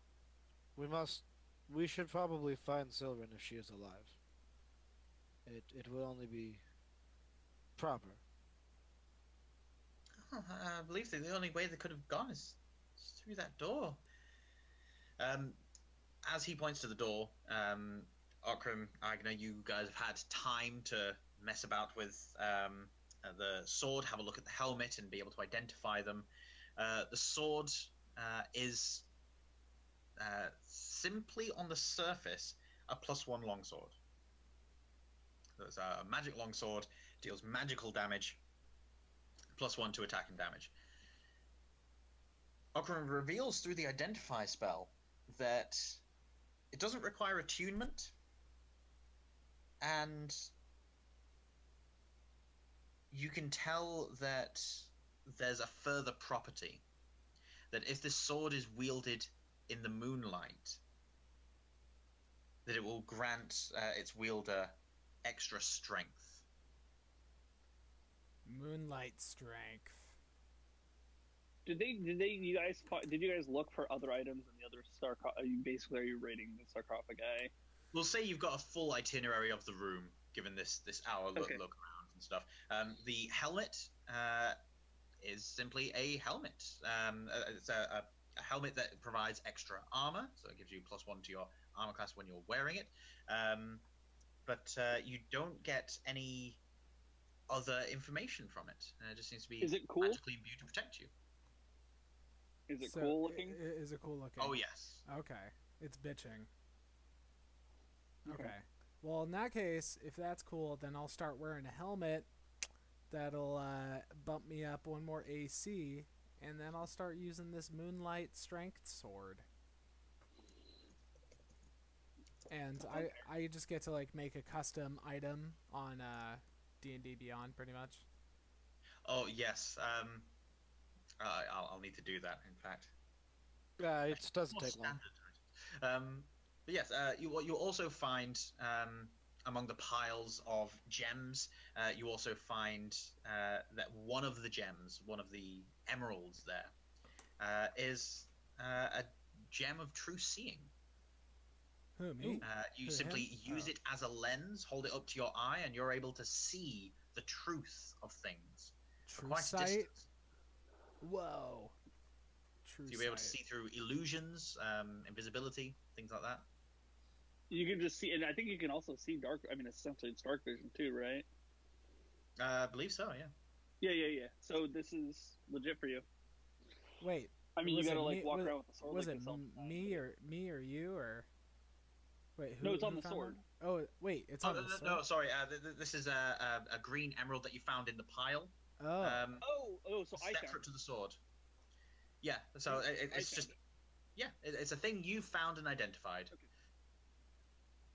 We should probably find Sylvan if she is alive. It will only be proper. Oh, I believe the only way they could have gone is through that door. As he points to the door, Okrim, Eigner, you guys have had time to mess about with the sword, have a look at the helmet, and be able to identify them. The sword is simply on the surface a +1 longsword. So it's a magic longsword, deals magical damage, +1 to attack and damage. Okrim reveals through the Identify spell that it doesn't require attunement, and you can tell that there's a further property, that if this sword is wielded in the moonlight, that it will grant its wielder extra strength. Moonlight strength. Did you guys look for other items in the other sarcophagus? Are you raiding the sarcophagi? We'll say you've got a full itinerary of the room, given this hour look around and stuff. The helmet is simply a helmet. It's a helmet that provides extra armor, so it gives you +1 to your armor class when you're wearing it. But you don't get any other information from it. It just seems to be Is it cool? magically imbued to protect you. Is it cool looking? Is it cool looking? Oh, yes. Okay. It's bitching. Okay. Well, in that case, if that's cool, then I'll start wearing a helmet that'll bump me up 1 more AC, and then I'll start using this Moonlight Strength Sword. And I just get to like make a custom item on D&D Beyond, pretty much. Oh, yes. I'll need to do that, in fact. Yeah, it doesn't take long. But yes, you'll also find among the piles of gems, you also find that one of the gems, one of the emeralds there, is a gem of true seeing. Who, me? You simply use it as a lens, hold it up to your eye, and you're able to see the truth of things. True Quite a sight? distance. Whoa. True So you'll be able to sight. see through illusions, invisibility, things like that. You can just see, and I think you can also see dark. I mean, essentially, it's dark vision too, right? I believe so, yeah. Yeah. So this is legit for you. Wait. I mean, you was gotta it like me- walk was- around with the sword. Was like it this all the time. me or you or? Wait, who? No, it's on who the found sword. one? Oh, wait, it's on the sword. No, sorry. This is a green emerald that you found in the pile. Oh. So I found separate to the sword. Yeah. So it's just. It's a thing you found and identified.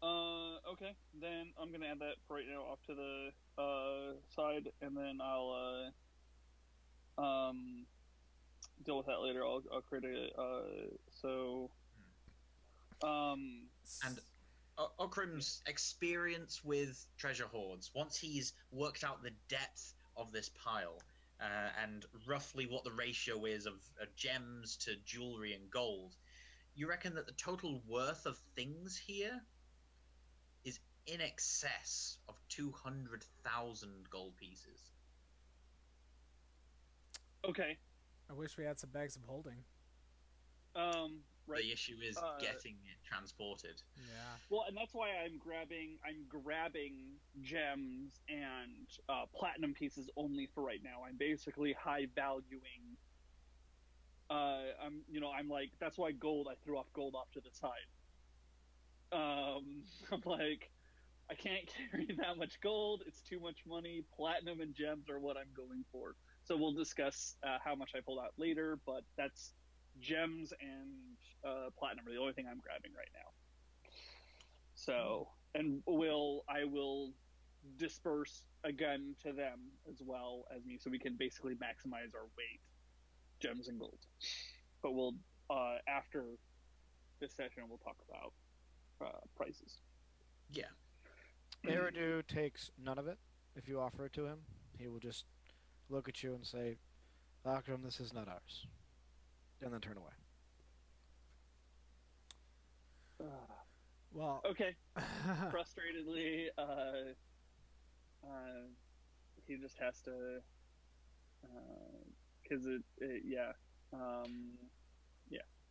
Okay. Then I'm gonna add that for right now off to the side, and then I'll deal with that later. I'll create And Okrim's experience with treasure hoards, once he's worked out the depth of this pile and roughly what the ratio is of gems to jewelry and gold, you reckon that the total worth of things here is in excess of 200,000 gold pieces. Okay. I wish we had some bags of holding. Right. The issue is getting it transported. Yeah. Well, and that's why I'm grabbing gems and platinum pieces only for right now. I'm basically high valuing. I'm like, that's why gold. I threw off gold off to the side. I'm like, I can't carry that much gold. It's too much money. Platinum and gems are what I'm going for. So we'll discuss how much I pulled out later, but that's gems and platinum are the only thing I'm grabbing right now. So, and I will disperse again to them as well as me, so we can basically maximize our weight, gems and gold. But we'll after this session we'll talk about prices. Yeah. Eridu takes none of it. If you offer it to him, he will just look at you and say, Okrim, this is not ours. And then turn away. Well, Okay. Frustratedly, he just has to, because yeah.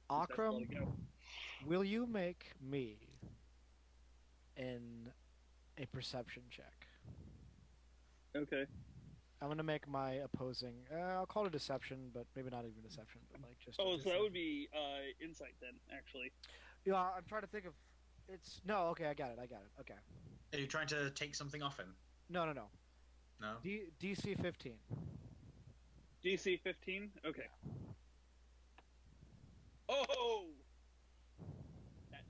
Okrim, will you make me a perception check? Okay. I'm gonna make my opposing. I'll call it deception, but maybe not even deception. But like just. Oh, so that would be insight then, actually. Yeah, I'm trying to think of. It's no. Okay, I got it. Okay. Are you trying to take something off him? No. No. DC 15. DC 15. Okay. Oh. That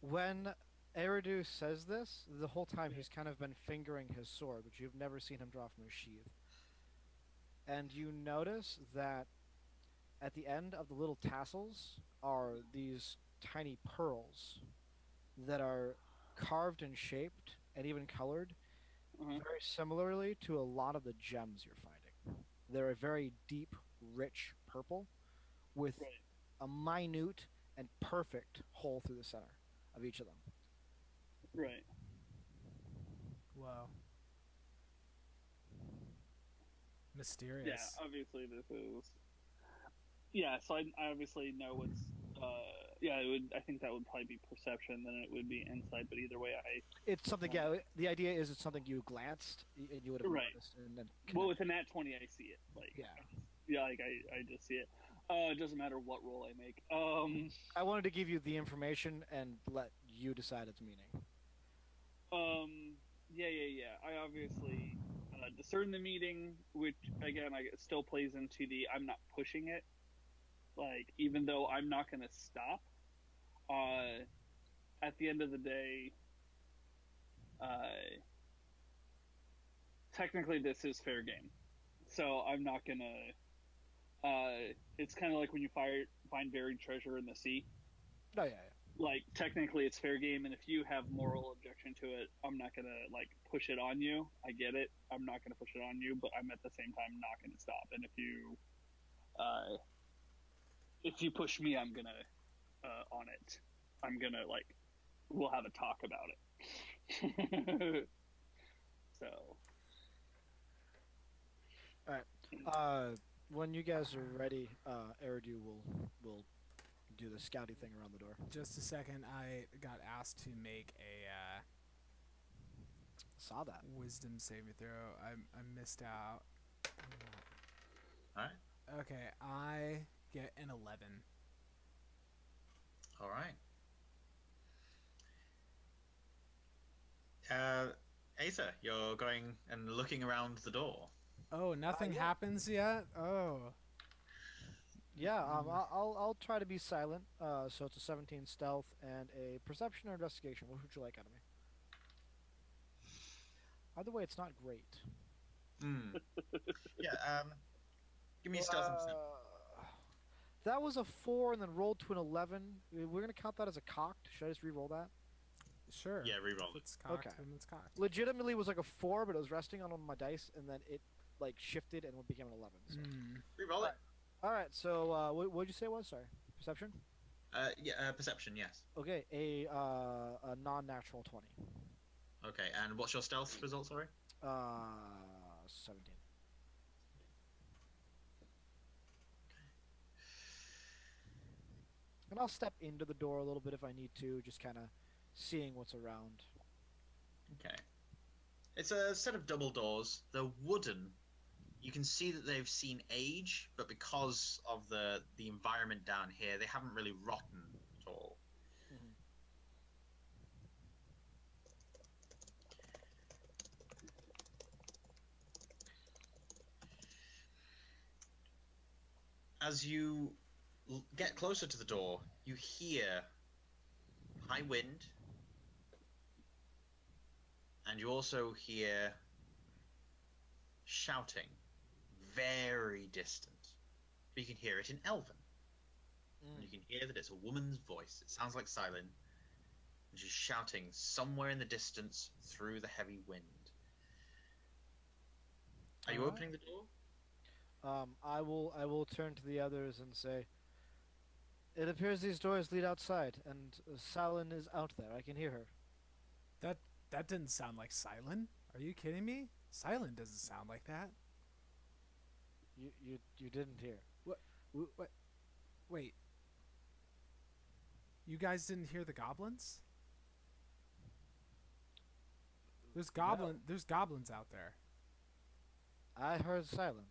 20. When Eridu says this, the whole time he's kind of been fingering his sword, which you've never seen him draw from his sheath. And you notice that at the end of the little tassels are these tiny pearls that are carved and shaped and even colored very similarly to a lot of the gems you're finding. They're a very deep, rich purple with a minute and perfect hole through the center of each of them. Right. wow. Mysterious. Yeah, obviously this is. Yeah, so I obviously know what's. Yeah, it would. I think that would probably be perception, then it would be insight. But either way, It's something. Yeah, the idea is it's something you glanced and you would have noticed, and then. Well, with a nat 20, I see it. Like. Yeah. Like I just see it. It doesn't matter what roll I make. I wanted to give you the information and let you decide its meaning. Yeah. I obviously discern the meaning, which again, it still plays into the I'm not pushing it. Like, even though I'm not going to stop, at the end of the day, technically this is fair game. So I'm not going to... it's kind of like when you find buried treasure in the sea. Oh, yeah. Like, technically it's fair game, and if you have moral objection to it, I'm not going to, like, push it on you. I get it. I'm not going to push it on you, but I'm at the same time not going to stop. And if you push me, I'm going to, on it. I'm going to, like, we'll have a talk about it. So. Alright. When you guys are ready, Eridu will do the scouty thing around the door. Just a second, I got asked to make a Saw that. wisdom saving throw. I missed out. All right. Okay, I get an 11. All right. Asa, you're going and looking around the door. Oh, nothing yeah. happens yet? Oh. Yeah, I'll try to be silent. So it's a 17 stealth and a perception or investigation. What would you like out of me? Either way, it's not great. Yeah, give me a stealth and perception. That was a 4 and then rolled to an 11. We're going to count that as a cocked. Should I just re-roll that? Sure. Yeah, re-roll If it. it's cocked, Okay. then it's cocked. Legitimately was like a 4, but it was resting on one of my dice, and then it like shifted and became an 11. So. Re-roll it. All right. So what did you say it was? Sorry, perception. Yeah, perception, yes. Okay, a non-natural 20. Okay, and what's your stealth result, sorry? 17. And I'll step into the door a little bit if I need to, just kind of seeing what's around. Okay. It's a set of double doors. They're wooden. You can see that they've seen age, but because of the environment down here, they haven't really rotten at all. As you get closer to the door, you hear high wind, and you also hear shouting, very distant. But you can hear it in Elven. And you can hear that it's a woman's voice. It sounds like Silent. And she's shouting somewhere in the distance through the heavy wind. Are you opening the door? I will turn to the others and say, it appears these doors lead outside, and Salin is out there. I can hear her. That didn't sound like Silent. Are you kidding me? Silent doesn't sound like that. You didn't hear. What? Wait. You guys didn't hear the goblins? There's goblins out there. I heard Silent.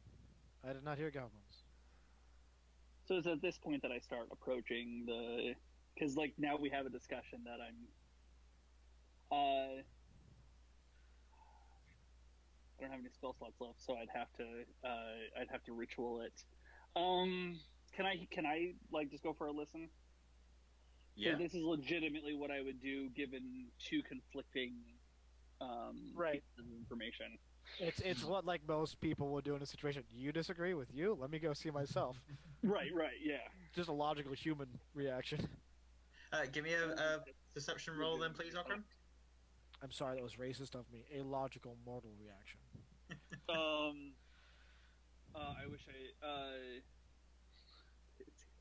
I did not hear goblins. So it's at this point that I start approaching the... Because, like, now we have a discussion that I don't have any spell slots left, so I'd have to ritual it. Can I like just go for a listen? Yeah. This is legitimately what I would do given two conflicting Right. pieces of information. It's what like most people would do in a situation. You disagree with you? Let me go see myself. Right, yeah. Just a logical human reaction. Give me a deception roll then, please, Okrim. I'm sorry, that was racist of me. A logical mortal reaction. I wish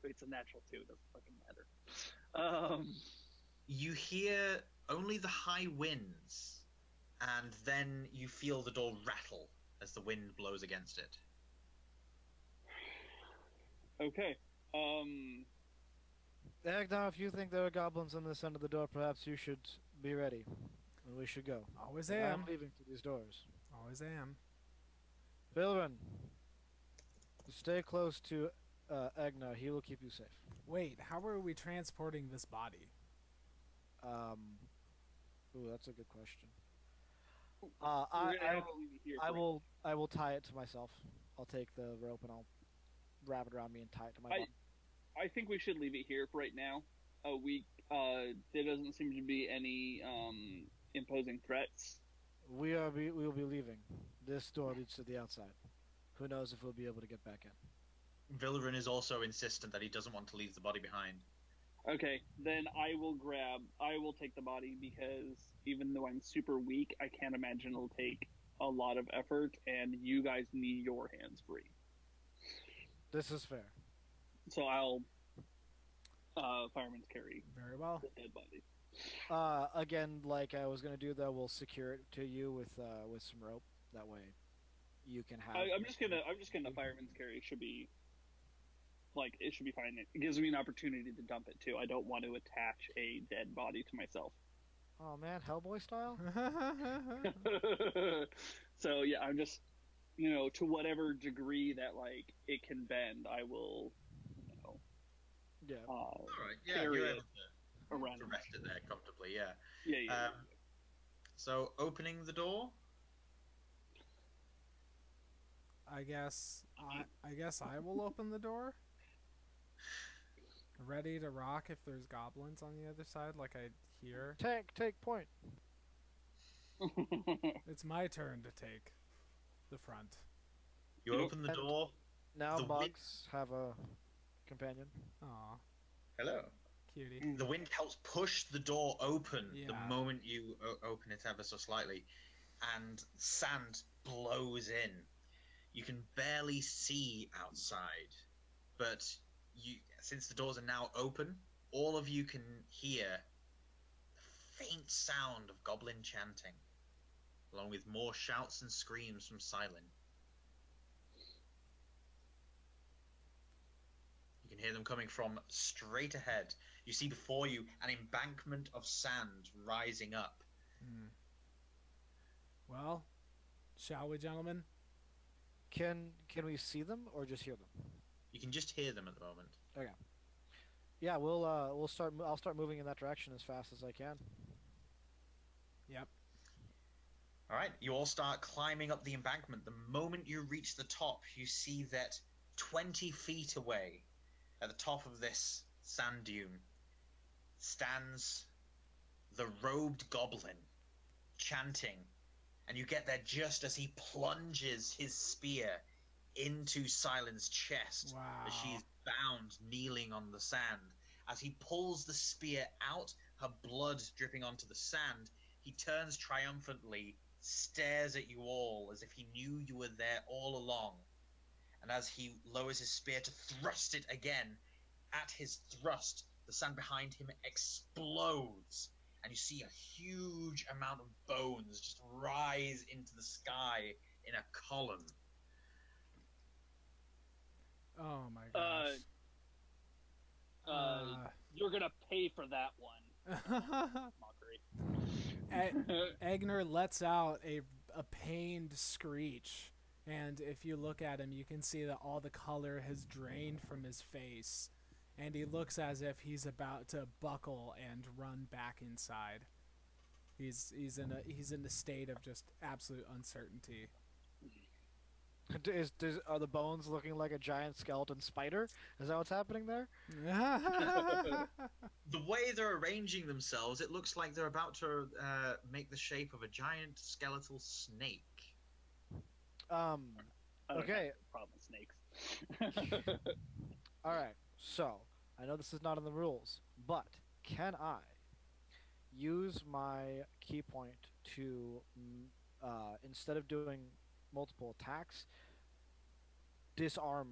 it's a natural 2, doesn't fucking matter. You hear only the high winds, and then you feel the door rattle as the wind blows against it. Okay. Eigner, if you think there are goblins on this end of the door, perhaps you should be ready. And we should go. Always I'm am. leaving through these doors. Always am. Bilrin, stay close to Eigner. He will keep you safe. Wait, how are we transporting this body? Ooh, that's a good question. We're gonna have to leave it here for I will tie it to myself. I'll take the rope and I'll wrap it around me and tie it to my body. I think we should leave it here for right now. There doesn't seem to be any imposing threats. We will be leaving. This door leads to the outside. Who knows if we'll be able to get back in. Vilruin is also insistent that he doesn't want to leave the body behind. Okay, then I will take the body because even though I'm super weak, I can't imagine it'll take a lot of effort, and you guys need your hands free. This is fair. So I'll fireman's carry Very well. the dead body. Again, like I was gonna do though, we'll secure it to you with some rope. That way, you can have. I'm just gonna fireman's carry. It should be fine. It gives me an opportunity to dump it too. I don't want to attach a dead body to myself. Oh man, Hellboy style. So yeah, I'm just, to whatever degree that like it can bend, I will, Yeah. All right, yeah, carry you're it able around. to rest it there comfortably, yeah. Yeah. So, opening the door? I guess I will open the door. Ready to rock if there's goblins on the other side, like I hear. Take point. It's my turn to take the front. You open the door. Now The bugs have a companion. Aw, Hello. cutie. The wind helps push the door open the Yeah. moment you open it ever so slightly, and sand blows in. You can barely see outside, but since the doors are now open, all of you can hear the faint sound of goblin chanting, along with more shouts and screams from Silent. You can hear them coming from straight ahead. You see before you an embankment of sand rising up. Well, shall we, gentlemen? Can we see them or just hear them? You can just hear them at the moment. Okay. Yeah, I'll start moving in that direction as fast as I can. Yep. All right, you all start climbing up the embankment. The moment you reach the top, you see that 20 feet away, at the top of this sand dune, stands the robed goblin, chanting, and you get there just as he plunges his spear into Silen's chest, Wow. as she's bound, kneeling on the sand. As he pulls the spear out, her blood dripping onto the sand, he turns triumphantly, stares at you all as if he knew you were there all along. And as he lowers his spear to thrust it again, at his thrust, the sand behind him explodes, and you see a huge amount of bones just rise into the sky in a column. Oh my gosh. You're gonna pay for that one. Mockery. Eigner lets out a pained screech, and if you look at him, you can see that all the color has drained from his face, and he looks as if he's about to buckle and run back inside. He's in a state of just absolute uncertainty. Are the bones looking like a giant skeleton spider? Is that what's happening there? The way they're arranging themselves, it looks like they're about to make the shape of a giant skeletal snake. Okay. Problem with snakes. All right. So I know this is not in the rules, but can I use my key point to, instead of doing multiple attacks, disarm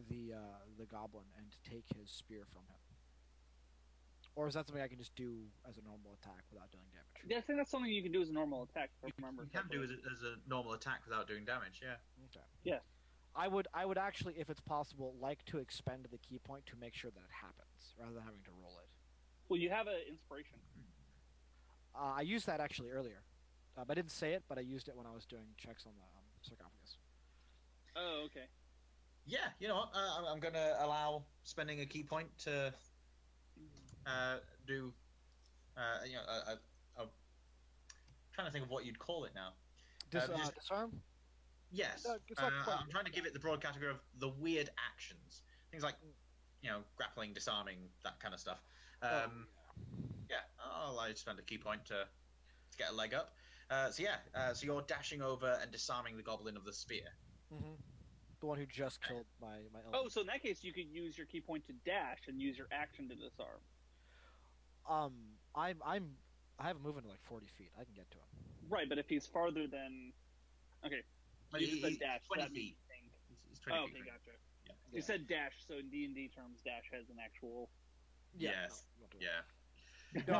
the goblin and take his spear from him? Or is that something I can just do as a normal attack without doing damage? Yeah, I think that's something you can do as a normal attack. If I You remember can do correctly. it as a normal attack without doing damage, yeah. Okay. Yeah. I would actually, if it's possible, like to expend the key point to make sure that it happens, rather than having to roll it. Well, you have an inspiration. I used that actually earlier. I didn't say it, but I used it when I was doing checks on the sarcophagus. Oh, okay. Yeah, you know what? I'm going to allow spending a key point to do, I'm trying to think of what you'd call it now. Disarm? Yes. It's not quite- I'm trying to give it the broad category of the weird actions. Things like, grappling, disarming, that kind of stuff. Yeah, I'll allow you to spend a key point to get a leg up. So you're dashing over and disarming the goblin of the spear. Mm-hmm. The one who just killed my elf. Oh, so in that case, you could use your key point to dash and use your action to disarm. I have a movement of like 40 feet. I can get to him. Right, but if he's farther than, okay, But you just said he's dash. 20 that feet. means He's 20 oh, feet. okay, gotcha. Yeah. You said dash, so in D&D terms, dash has an actual. Yes. No, don't do Yeah. that. No,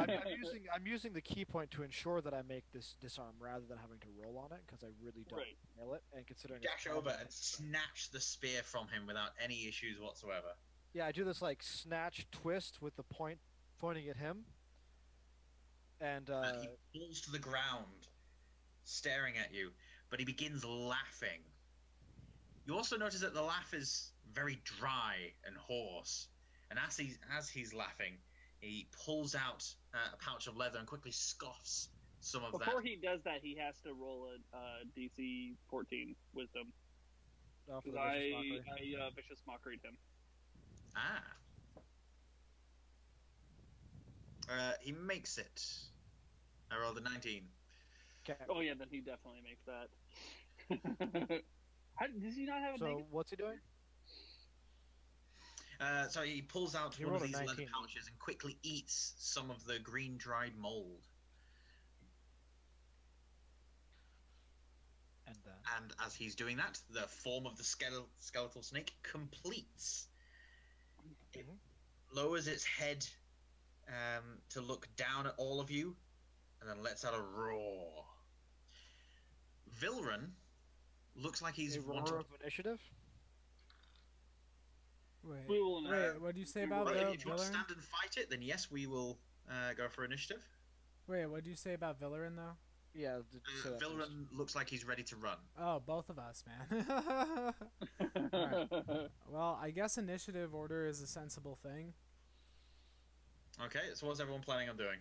I'm using the key point to ensure that I make this disarm rather than having to roll on it, because I really don't Right. nail it. And considering it's Dash over and snatch the spear from him without any issues whatsoever. yeah, I do this like snatch twist with the point pointing at him, and And he falls to the ground, staring at you, but he begins laughing. You also notice that the laugh is very dry and hoarse, and as he's laughing, he pulls out a pouch of leather and quickly scoffs some of Before that. he does that, he has to roll a DC 14 Wisdom. for the Because vicious mockery. I vicious mockered him. He makes it. I rolled a 19. Okay. Oh yeah, then he definitely makes that. Does he not have a So negative? what's he doing? So he pulls out He one of rolled a these leather 19. pouches and quickly eats some of the green dried mold. And then And as he's doing that, the form of the skeletal snake completes. It lowers its head to look down at all of you, and then lets out a roar. Vilren looks like he's a wanting. roar of initiative. We will Wait, what do you say about Well, if you want to Villain? stand and fight it, then yes, we will go for initiative. Wait, what do you say about Villain though? Yeah. say that first. Vilren looks like he's ready to run. Oh, both of us, man. Alright. Well, I guess initiative order is a sensible thing. Okay, so what's everyone planning on doing?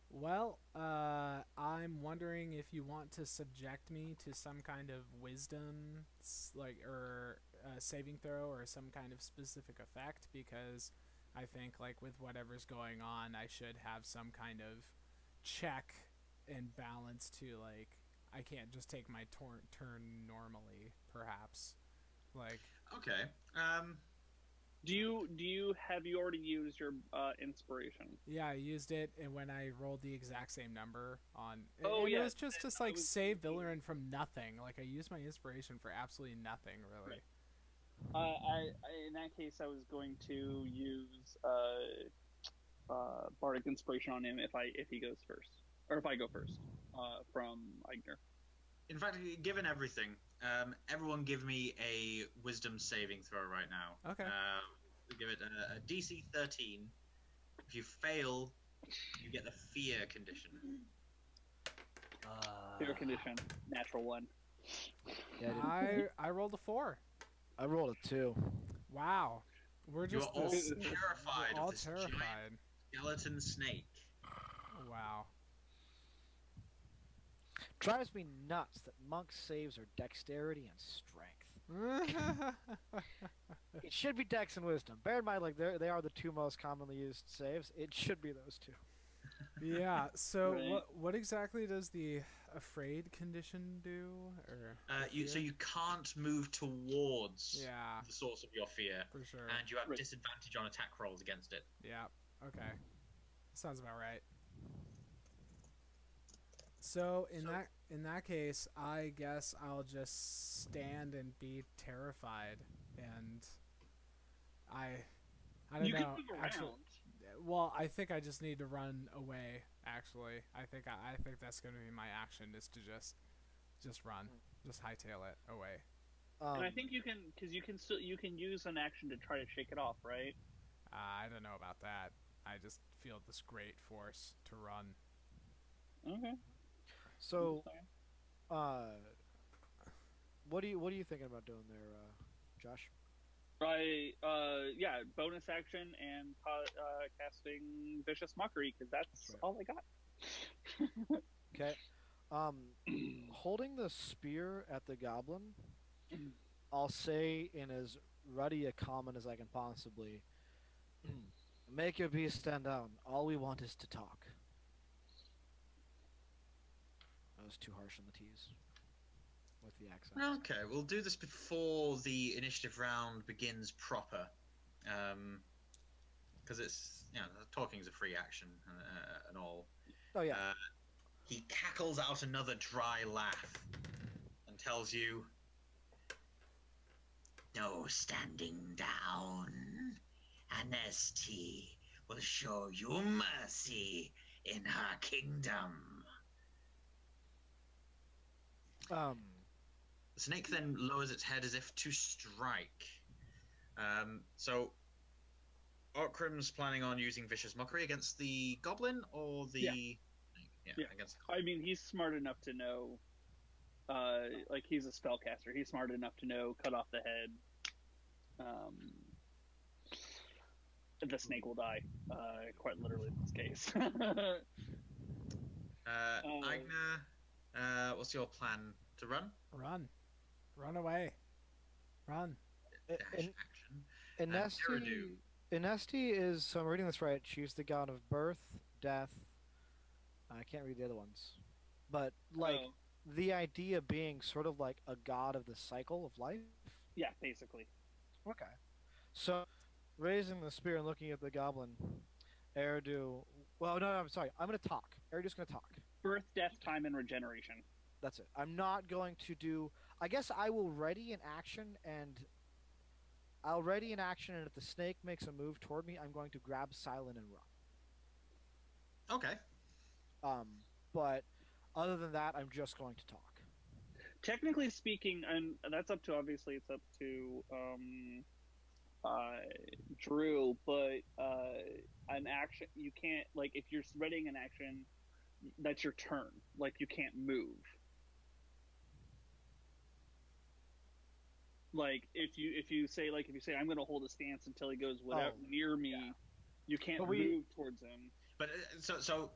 Well, I'm wondering if you want to subject me to some kind of wisdom, or saving throw or some kind of specific effect, because I think like with whatever's going on, I should have some kind of check and balance to like I can't just take my turn normally, perhaps. Like Okay. Do you have you already used your inspiration? yeah, I used it, and when I rolled the exact same number on, Oh, it yeah, was just then to I like was save thinking- Villarin from nothing. Like I used my inspiration for absolutely nothing, really. I in that case, I was going to use bardic inspiration on him if he goes first, or if I go first from Eigner. In fact, given everything, everyone give me a wisdom saving throw right now. Okay. We give it a DC 13. If you fail, you get the fear condition. Fear condition, natural one. Yeah, I didn't- I rolled a 4. I rolled a 2. Wow, we're You're just all this, terrified we're all of this terrified. giant skeleton snake. Wow. Drives me nuts that monk saves are dexterity and strength. It should be dex and wisdom. Bear in mind, like they are the two most commonly used saves. It should be those two. Yeah. So Right. what exactly does the afraid condition do? Or So you can't move towards yeah, the source of your fear, for sure. and you have Right. disadvantage on attack rolls against it. Yeah. Okay. Sounds about right. So in that case, I guess I'll just stand and be terrified, and I don't You know. can move around. Actually, well, I think I just need to run away. Actually, I think that's going to be my action, is to just run, just hightail it away. And I think you can, because you can use an action to try to shake it off, right? I don't know about that. I just feel this great force to run. Okay. So, what are you thinking about doing there, Josh? Yeah, bonus action and casting Vicious Mockery, because that's right. all I got. Okay. Holding the spear at the goblin, I'll say in as ruddy a comment as I can possibly. Make your beast stand down. All we want is to talk. That was too harsh on the T's with the accent. Okay, we'll do this before the initiative round begins proper, because it's talking is a free action and all. Oh yeah. He cackles out another dry laugh and tells you, "No standing down. Anesti will show you mercy in her kingdom." The snake then lowers its head as if to strike. So, Okrim's planning on using Vicious Mockery against the goblin or the... Yeah. Against the I mean, he's smart enough to know, like, he's a spellcaster. He's smart enough to know cut off the head. The snake will die, quite literally in this case. Eigner, what's your plan? To run? Run away, run. Dash action. Inesti is, so I'm reading this right, she's the god of birth, death, I can't read the other ones, but like the idea being sort of like a god of the cycle of life? Yeah, basically. Okay. So, raising the spear and looking at the goblin, Eridu, well, no, I'm sorry, I'm going to talk. Eridu's going to talk. Birth, death, time, and regeneration. That's it. I'm not going to do... I guess I will ready an action, and... I'll ready an action, and if the snake makes a move toward me, I'm going to grab Silent and run. Okay. But other than that, I'm just going to talk. Technically speaking, and that's up to, obviously, it's up to Drew, but an action, you can't, like, if you're readying an action, that's your turn. Like, you can't move. Like, if you say I'm going to hold a stance until he goes near me, you can't move towards him. But so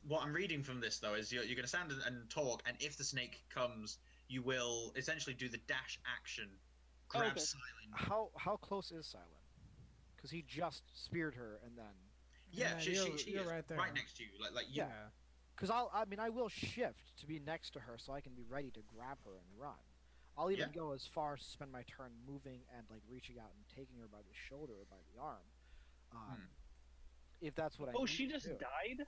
what I'm reading from this though is you're going to stand and talk, and if the snake comes, you will essentially do the dash action grabs okay. Silent. How close is Silent? Because he just speared her and then. Yeah, Yeah, she you're is right there. right next to you. Like you. Yeah. Because I will shift to be next to her so I can be ready to grab her and run. I'll even go as far as to spend my turn moving and like reaching out and taking her by the shoulder or by the arm. If that's what I. Oh, need she to just do. died?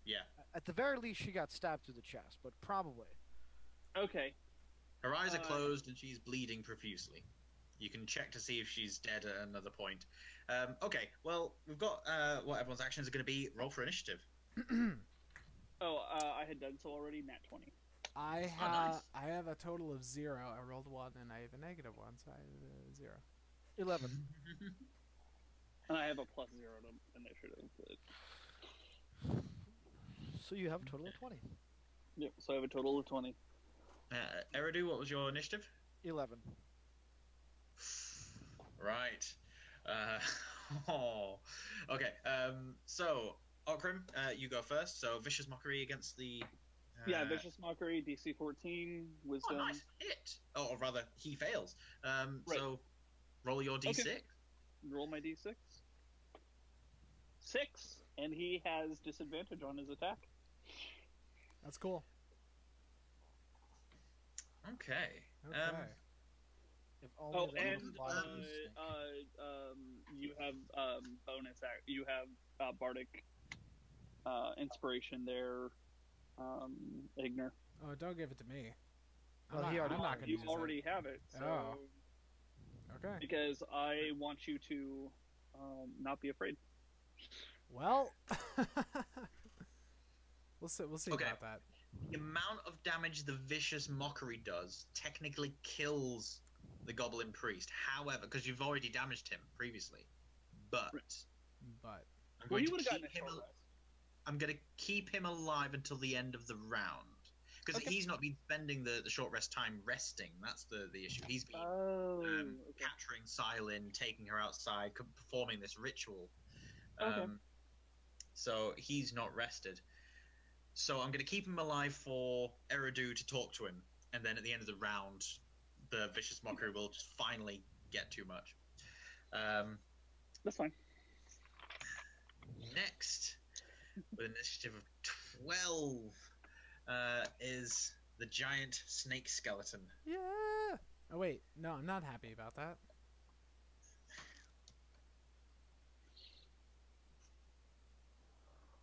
Yeah. At the very least, she got stabbed through the chest, but probably. Okay. Her eyes are closed and she's bleeding profusely. You can check to see if she's dead at another point. Okay, well, we've got what everyone's actions are going to be. Roll for initiative. I had done so already. Nat 20. I nice. have a total of 0. I rolled 1 and I have a negative 1, so I have a 0. 11. And I have a +0 to initiative. But... So you have a total of 20. Yep. So I have a total of 20. Eridu, what was your initiative? 11. Right. Okay. So Okrim, you go first. So vicious mockery against the. Vicious mockery, DC 14, wisdom. Oh, nice hit. Oh, or rather, he fails. Right. So roll your d6. Okay. Roll my d6. 6, and he has disadvantage on his attack. That's cool. Okay. Okay. If only there And was a lot of these you have bonus. You have bardic inspiration there, Eigner. Oh, don't give it to me. Well, I'm not going to You use already have it. So Oh. Okay. Because I want you to not be afraid. Well, we'll see Okay. about that. The amount of damage the vicious mockery does technically kills the goblin priest. However, because you've already damaged him previously, but But I'm Well, going he to would have gotten a keep him. short rest. I'm going to keep him alive until the end of the round because Okay. he's not been spending the short rest time resting. That's the issue. He's been Okay. capturing Silin, taking her outside, performing this ritual. Okay. So he's not rested. So I'm going to keep him alive for Eridu to talk to him, and then at the end of the round, the vicious mockery will just finally get too much. That's fine. Next, with an initiative of 12, is the giant snake skeleton. yeah. Oh wait, no, I'm not happy about that.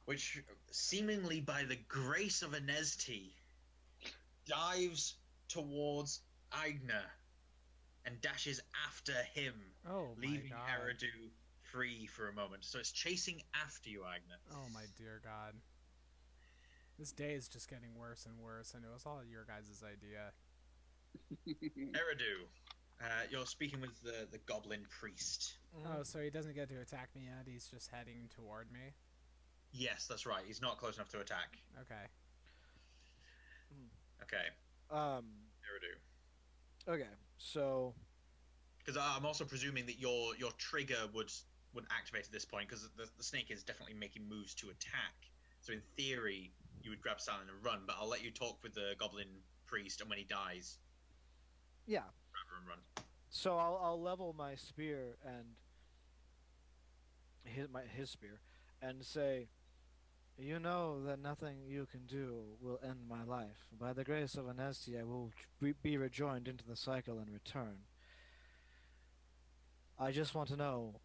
Which, seemingly by the grace of Anesti, dives towards Eigner and dashes after him, Oh my leaving god. Eridu free for a moment. So it's chasing after you, Eigner. Oh my dear god. This day is just getting worse and worse, and it was all your guys' idea. Eridu, you're speaking with the goblin priest. Oh, so he doesn't get to attack me yet? He's just heading toward me? Yes, that's right. He's not close enough to attack. Okay. Okay, Eridu. Okay, so Because I'm also presuming that your trigger would activate at this point, because the snake is definitely making moves to attack. So in theory, you would grab Silent and run, but I'll let you talk with the goblin priest, and when he dies, yeah. grab her and run. So I'll level my spear and his spear and say, you know that nothing you can do will end my life. By the grace of Anesti, I will be rejoined into the cycle and return. I just want to know,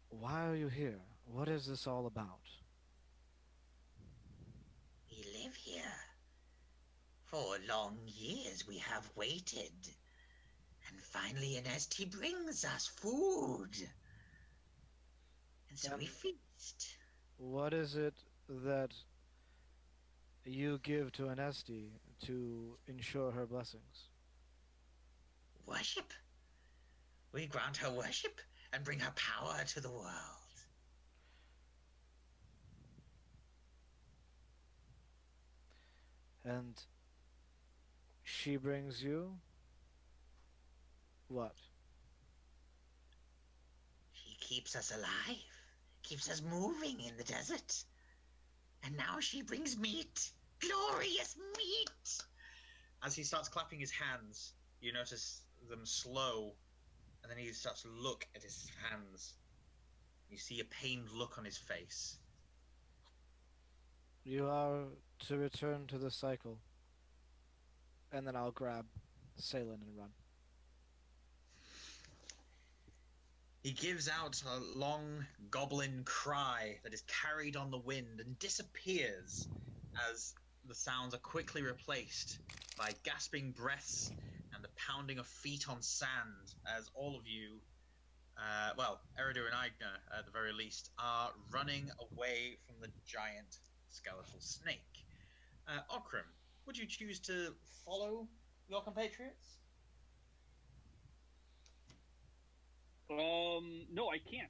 why are you here? What is this all about? We live here. For long years we have waited. And finally Anesti brings us food. And so we feast. What is it that you give to Anesti to ensure her blessings? Worship. We grant her worship and bring her power to the world. And she brings you what? She keeps us alive, keeps us moving in the desert. And now she brings meat. Glorious meat! As he starts clapping his hands, you notice them slow, and then he starts to look at his hands. You see a pained look on his face. You are to return to the cycle. And then I'll grab Salen and run. He gives out a long goblin cry that is carried on the wind and disappears as the sounds are quickly replaced by gasping breaths and the pounding of feet on sand as all of you, Eridu and Eigner at the very least, are running away from the giant skeletal snake. Okrim, would you choose to follow your compatriots? No, I can't.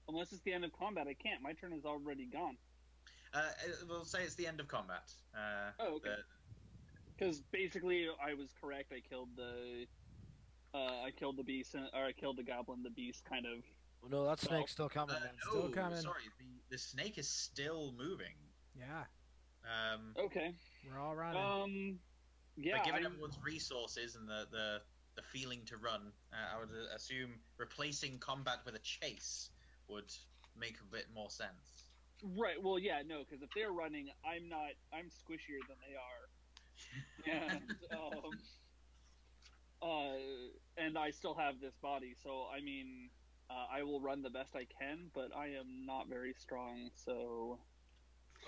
Unless it's the end of combat, I can't. My turn is already gone. We'll say it's the end of combat. Okay. Because basically, I was correct. I killed the beast, or I killed the goblin. The beast kind of. No, that snake's still coming, man. Still coming. Sorry, the snake is still moving. Yeah. Okay. We're all running. Yeah. But given everyone's resources and the feeling to run, I would assume replacing combat with a chase would make a bit more sense. Right. Well, yeah, no, because if they're running, I'm not. I'm squishier than they are. And I still have this body, so I mean, I will run the best I can, but I am not very strong, so.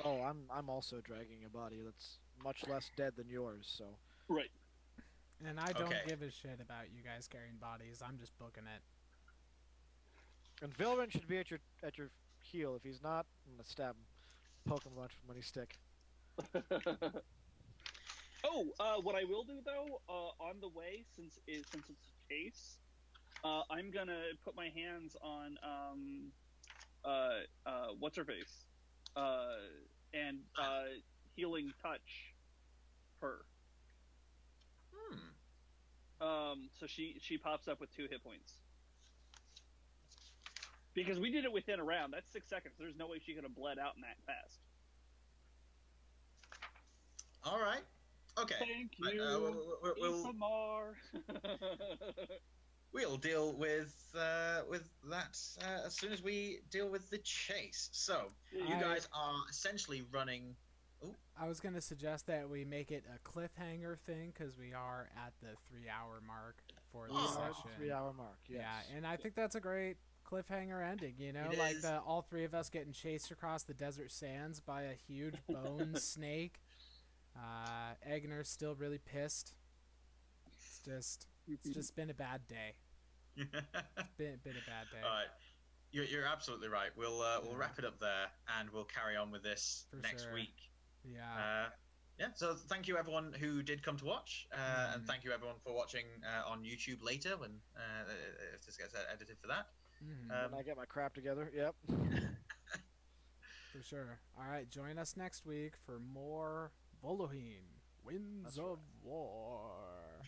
Oh, I'm also dragging a body that's much less dead than yours, so. Right. And I don't give a shit about you guys carrying bodies. I'm just booking it. And Vilren should be at your heel. If he's not, I'm gonna stab him, poke him a bunch with money stick. What I will do though, on the way, since it's a chase, I'm gonna put my hands on what's her face, and healing touch her. So she pops up with 2 hit points. Because we did it within a round. That's 6 seconds. There's no way she could have bled out in that fast. All right. Okay. Thank you. We'll deal with that as soon as we deal with the chase. So you guys are essentially running. Ooh. I was gonna suggest that we make it a cliffhanger thing because we are at the 3-hour mark for the session. 3-hour mark. Yes. Yeah, and I think that's a great cliffhanger ending. You know, It like is. all 3 of us getting chased across the desert sands by a huge bone snake. Eigner's still really pissed. It's just been a bad day. Been a bad day. All right. You're absolutely right. We'll wrap it up there, and we'll carry on with this For next sure. week. Yeah. Yeah. So thank you everyone who did come to watch, and thank you everyone for watching on YouTube later when if this gets edited for that. When I get my crap together. Yep. For sure. All right. Join us next week for more Volohin, Winds That's of War.